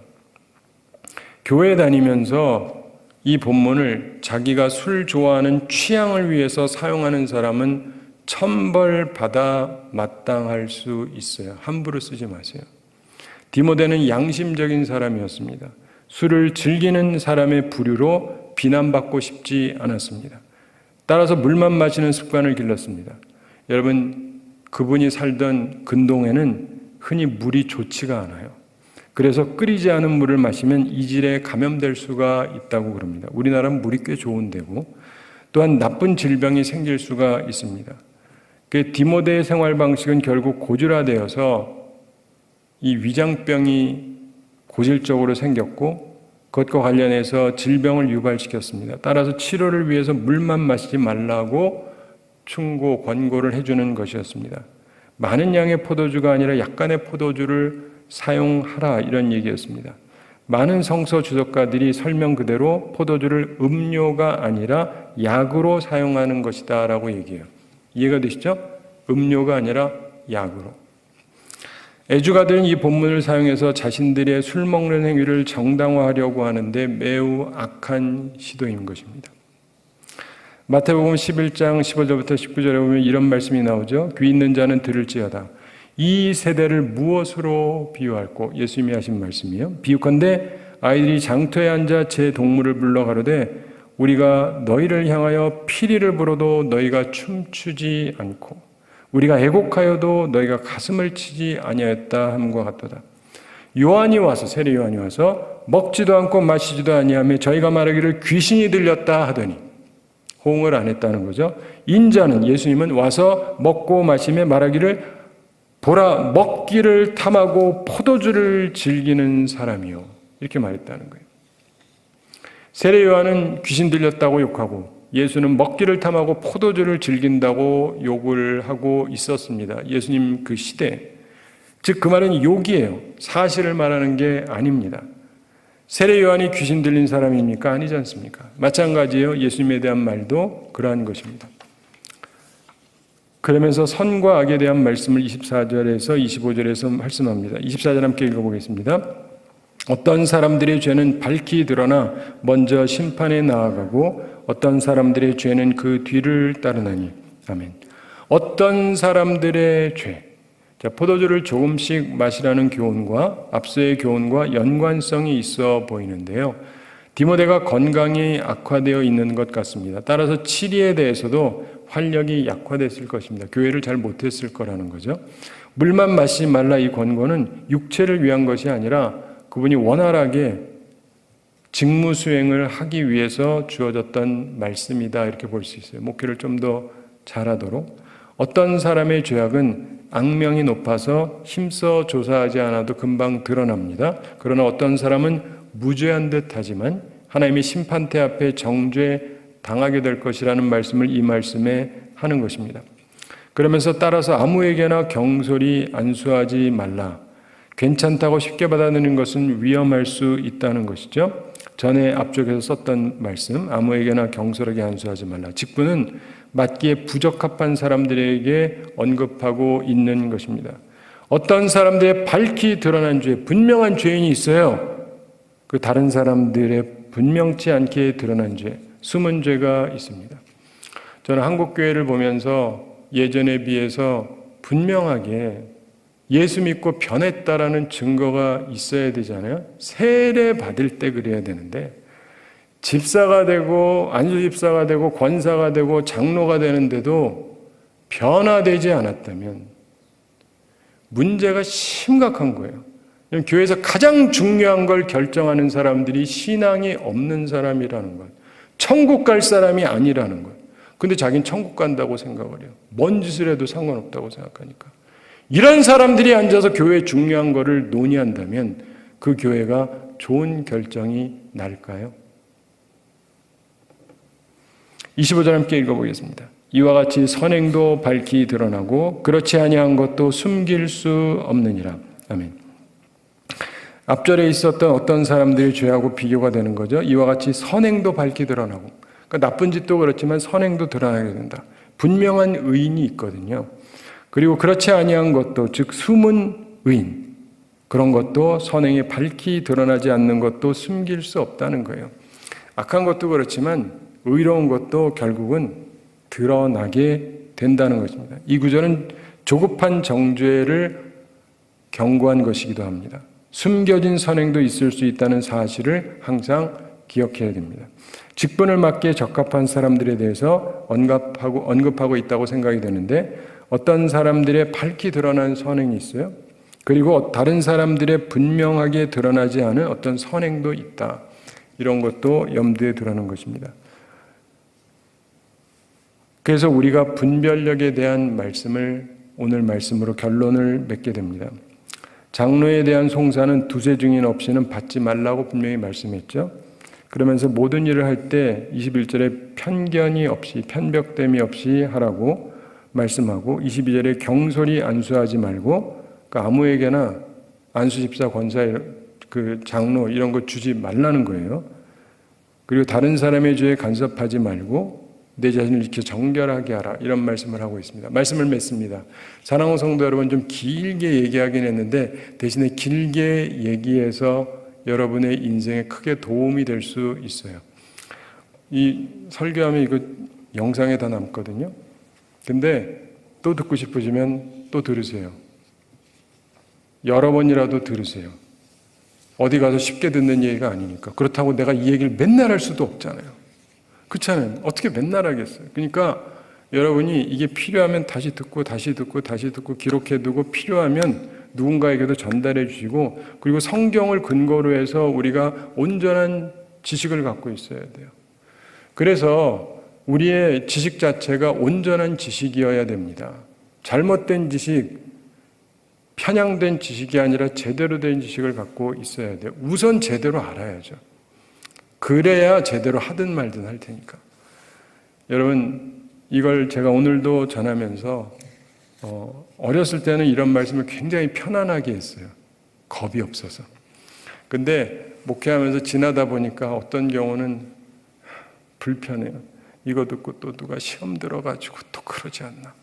교회 다니면서 이 본문을 자기가 술 좋아하는 취향을 위해서 사용하는 사람은 천벌받아 마땅할 수 있어요. 함부로 쓰지 마세요. 디모데는 양심적인 사람이었습니다. 술을 즐기는 사람의 부류로 비난받고 싶지 않았습니다. 따라서 물만 마시는 습관을 길렀습니다. 여러분, 그분이 살던 근동에는 흔히 물이 좋지가 않아요. 그래서 끓이지 않은 물을 마시면 이질에 감염될 수가 있다고 그럽니다. 우리나라는 물이 꽤 좋은 데고, 또한 나쁜 질병이 생길 수가 있습니다. 그 디모데의 생활 방식은 결국 고질화되어서 이 위장병이 고질적으로 생겼고, 그것과 관련해서 질병을 유발시켰습니다. 따라서 치료를 위해서 물만 마시지 말라고 충고, 권고를 해주는 것이었습니다. 많은 양의 포도주가 아니라 약간의 포도주를 사용하라, 이런 얘기였습니다. 많은 성서 주석가들이 설명 그대로 포도주를 음료가 아니라 약으로 사용하는 것이다 라고 얘기해요. 이해가 되시죠? 음료가 아니라 약으로. 애주가들은 이 본문을 사용해서 자신들의 술 먹는 행위를 정당화하려고 하는데 매우 악한 시도인 것입니다. 마태복음 11장 15절부터 19절에 보면 이런 말씀이 나오죠. 귀 있는 자는 들을지어다. 이 세대를 무엇으로 비유할꼬? 예수님이 하신 말씀이요. 비유컨대 아이들이 장터에 앉아 제 동물을 불러 가로되 우리가 너희를 향하여 피리를 불어도 너희가 춤추지 않고 우리가 애곡하여도 너희가 가슴을 치지 아니하였다 함과 같도다. 요한이 와서, 세례 요한이 와서 먹지도 않고 마시지도 아니하며 저희가 말하기를 귀신이 들렸다 하더니 호응을 안 했다는 거죠. 인자는, 예수님은 와서 먹고 마시며 말하기를 보라, 먹기를 탐하고 포도주를 즐기는 사람이요, 이렇게 말했다는 거예요. 세례 요한은 귀신 들렸다고 욕하고 예수는 먹기를 탐하고 포도주를 즐긴다고 욕을 하고 있었습니다. 예수님 그 시대. 즉 그 말은 욕이에요. 사실을 말하는 게 아닙니다. 세례 요한이 귀신 들린 사람입니까? 아니지 않습니까? 마찬가지예요. 예수님에 대한 말도 그러한 것입니다. 그러면서 선과 악에 대한 말씀을 24절에서 25절에서 말씀합니다. 24절 함께 읽어보겠습니다. 어떤 사람들의 죄는 밝히 드러나 먼저 심판에 나아가고 어떤 사람들의 죄는 그 뒤를 따르나니. 아멘. 어떤 사람들의 죄. 자, 포도주를 조금씩 마시라는 교훈과 앞서의 교훈과 연관성이 있어 보이는데요. 디모데가 건강이 악화되어 있는 것 같습니다. 따라서 치리에 대해서도 활력이 약화됐을 것입니다. 교회를 잘 못했을 거라는 거죠. 물만 마시지 말라, 이 권고는 육체를 위한 것이 아니라 그분이 원활하게 직무 수행을 하기 위해서 주어졌던 말씀이다, 이렇게 볼 수 있어요. 목회를 좀 더 잘하도록. 어떤 사람의 죄악은 악명이 높아서 힘써 조사하지 않아도 금방 드러납니다. 그러나 어떤 사람은 무죄한 듯 하지만 하나님의 심판대 앞에 정죄 당하게 될 것이라는 말씀을 이 말씀에 하는 것입니다. 그러면서 따라서 아무에게나 경솔히 안수하지 말라. 괜찮다고 쉽게 받아들이는 것은 위험할 수 있다는 것이죠. 전에 앞쪽에서 썼던 말씀, 아무에게나 경솔하게 안수하지 말라. 직분은 맡기에 부적합한 사람들에게 언급하고 있는 것입니다. 어떤 사람들의 밝히 드러난 죄, 분명한 죄인이 있어요. 그 다른 사람들의 분명치 않게 드러난 죄, 숨은 죄가 있습니다. 저는 한국교회를 보면서 예전에 비해서 분명하게 예수 믿고 변했다라는 증거가 있어야 되잖아요. 세례 받을 때 그래야 되는데 집사가 되고 안수집사가 되고 권사가 되고 장로가 되는데도 변화되지 않았다면 문제가 심각한 거예요. 교회에서 가장 중요한 걸 결정하는 사람들이 신앙이 없는 사람이라는 거예요. 천국 갈 사람이 아니라는 거예요. 근데 자기는 천국 간다고 생각을 해요. 뭔 짓을 해도 상관없다고 생각하니까. 이런 사람들이 앉아서 교회 중요한 거를 논의한다면 그 교회가 좋은 결정이 날까요? 25절 함께 읽어보겠습니다. 이와 같이 선행도 밝히 드러나고 그렇지 아니한 것도 숨길 수 없느니라. 아멘. 앞절에 있었던 어떤 사람들의 죄하고 비교가 되는 거죠. 이와 같이 선행도 밝히 드러나고, 그러니까 나쁜 짓도 그렇지만 선행도 드러나게 된다. 분명한 의인이 있거든요. 그리고 그렇지 아니한 것도, 즉 숨은 의인, 그런 것도 선행이 밝히 드러나지 않는 것도 숨길 수 없다는 거예요. 악한 것도 그렇지만 의로운 것도 결국은 드러나게 된다는 것입니다. 이 구절은 조급한 정죄를 경고한 것이기도 합니다. 숨겨진 선행도 있을 수 있다는 사실을 항상 기억해야 됩니다. 직분을 맡기에 적합한 사람들에 대해서 언급하고 있다고 생각이 되는데 어떤 사람들의 밝히 드러난 선행이 있어요. 그리고 다른 사람들의 분명하게 드러나지 않은 어떤 선행도 있다. 이런 것도 염두에 두라는 것입니다. 그래서 우리가 분별력에 대한 말씀을 오늘 말씀으로 결론을 맺게 됩니다. 장로에 대한 송사는 두세 증인 없이는 받지 말라고 분명히 말씀했죠. 그러면서 모든 일을 할 때 21절에 편견이 없이 편벽됨이 없이 하라고 말씀하고 22절에 경솔히 안수하지 말고 그러니까 아무에게나 안수집사, 권사, 그 장로 이런 거 주지 말라는 거예요. 그리고 다른 사람의 죄에 간섭하지 말고 내 자신을 이렇게 정결하게 하라 이런 말씀을 하고 있습니다. 말씀을 맺습니다. 사랑하는 성도 여러분, 좀 길게 얘기하긴 했는데 대신에 길게 얘기해서 여러분의 인생에 크게 도움이 될 수 있어요. 이 설교하면 이거 영상에 다 남거든요. 근데 또 듣고 싶으시면 또 들으세요. 여러 번이라도 들으세요. 어디 가서 쉽게 듣는 얘기가 아니니까. 그렇다고 내가 이 얘기를 맨날 할 수도 없잖아요. 그렇잖아요. 어떻게 맨날 하겠어요. 그러니까 여러분이 이게 필요하면 다시 듣고 기록해두고 필요하면 누군가에게도 전달해 주시고 그리고 성경을 근거로 해서 우리가 온전한 지식을 갖고 있어야 돼요. 그래서 우리의 지식 자체가 온전한 지식이어야 됩니다. 잘못된 지식, 편향된 지식이 아니라 제대로 된 지식을 갖고 있어야 돼요. 우선 제대로 알아야죠. 그래야 제대로 하든 말든 할 테니까. 여러분, 이걸 제가 오늘도 전하면서 어렸을 때는 이런 말씀을 굉장히 편안하게 했어요. 겁이 없어서. 근데 목회하면서 지나다 보니까 어떤 경우는 불편해요. 이거 듣고 또 누가 시험 들어가지고 또 그러지 않나.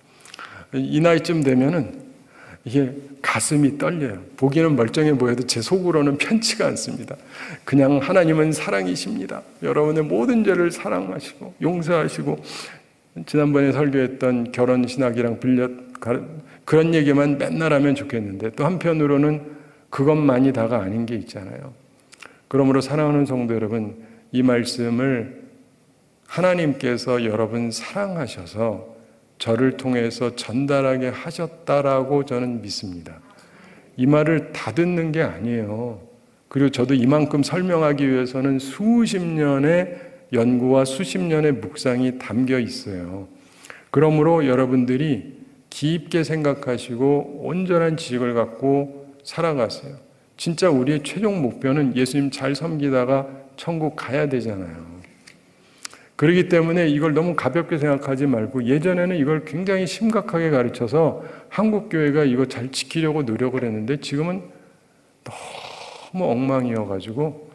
이 나이쯤 되면은 이게 가슴이 떨려요. 보기는 멀쩡해 보여도 제 속으로는 편치가 않습니다. 그냥 하나님은 사랑이십니다. 여러분의 모든 죄를 사랑하시고 용서하시고 지난번에 설교했던 결혼 신학이랑 그런 얘기만 맨날 하면 좋겠는데 또 한편으로는 그것만이 다가 아닌 게 있잖아요. 그러므로 사랑하는 성도 여러분, 이 말씀을 하나님께서 여러분 사랑하셔서 저를 통해서 전달하게 하셨다라고 저는 믿습니다. 이 말을 다 듣는 게 아니에요. 그리고 저도 이만큼 설명하기 위해서는 수십 년의 연구와 수십 년의 묵상이 담겨 있어요. 그러므로 여러분들이 깊게 생각하시고 온전한 지식을 갖고 살아가세요. 진짜 우리의 최종 목표는 예수님 잘 섬기다가 천국 가야 되잖아요. 그렇기 때문에 이걸 너무 가볍게 생각하지 말고 예전에는 이걸 굉장히 심각하게 가르쳐서 한국교회가 이거 잘 지키려고 노력을 했는데 지금은 너무 엉망이어가지고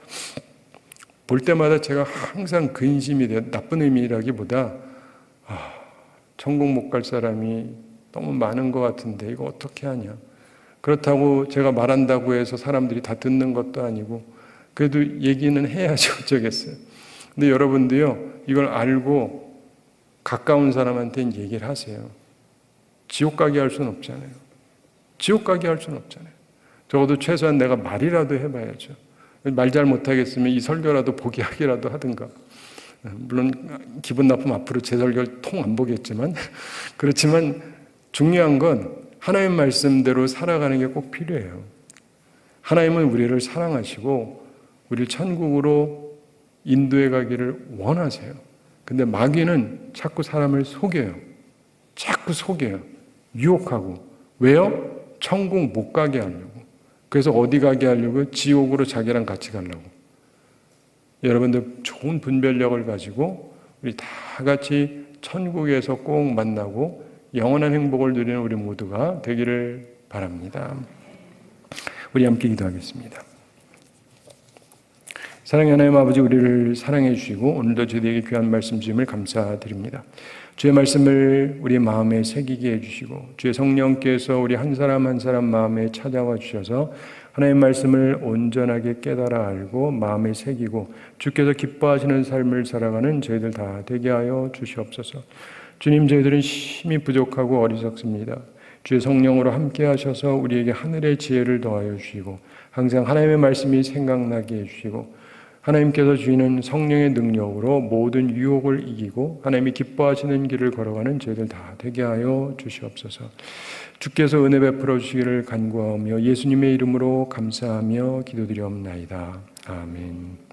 볼 때마다 제가 항상 근심이 돼요. 나쁜 의미라기보다 천국 못 갈 사람이 너무 많은 것 같은데 이거 어떻게 하냐. 그렇다고 제가 말한다고 해서 사람들이 다 듣는 것도 아니고 그래도 얘기는 해야지 어쩌겠어요. 근데 여러분도요, 이걸 알고 가까운 사람한테는 얘기를 하세요. 지옥 가게 할 수는 없잖아요. 지옥 가게 할 수는 없잖아요. 적어도 최소한 내가 말이라도 해봐야죠. 말 잘 못하겠으면 이 설교라도 포기하기라도 하든가. 물론 기분 나쁘면 앞으로 제 설교를 통 안 보겠지만 그렇지만 중요한 건 하나님 말씀대로 살아가는 게 꼭 필요해요. 하나님은 우리를 사랑하시고 우리를 천국으로 인도해 가기를 원하세요. 근데 마귀는 자꾸 사람을 속여요. 자꾸 속여요. 유혹하고. 왜요? 천국 못 가게 하려고. 그래서 어디 가게 하려고? 지옥으로 자기랑 같이 가려고. 여러분들 좋은 분별력을 가지고 우리 다 같이 천국에서 꼭 만나고 영원한 행복을 누리는 우리 모두가 되기를 바랍니다. 우리 함께 기도하겠습니다. 사랑의 하나님 아버지, 우리를 사랑해 주시고 오늘도 저희에게 귀한 말씀 주심을 감사드립니다. 주의 말씀을 우리 마음에 새기게 해주시고 주의 성령께서 우리 한 사람 한 사람 마음에 찾아와 주셔서 하나님의 말씀을 온전하게 깨달아 알고 마음에 새기고 주께서 기뻐하시는 삶을 살아가는 저희들 다 되게 하여 주시옵소서. 주님, 저희들은 힘이 부족하고 어리석습니다. 주의 성령으로 함께 하셔서 우리에게 하늘의 지혜를 더하여 주시고 항상 하나님의 말씀이 생각나게 해주시고 하나님께서 주시는 성령의 능력으로 모든 유혹을 이기고 하나님이 기뻐하시는 길을 걸어가는 저희들 다 되게 하여 주시옵소서. 주께서 은혜 베풀어 주시기를 간구하며 예수님의 이름으로 감사하며 기도드리옵나이다. 아멘.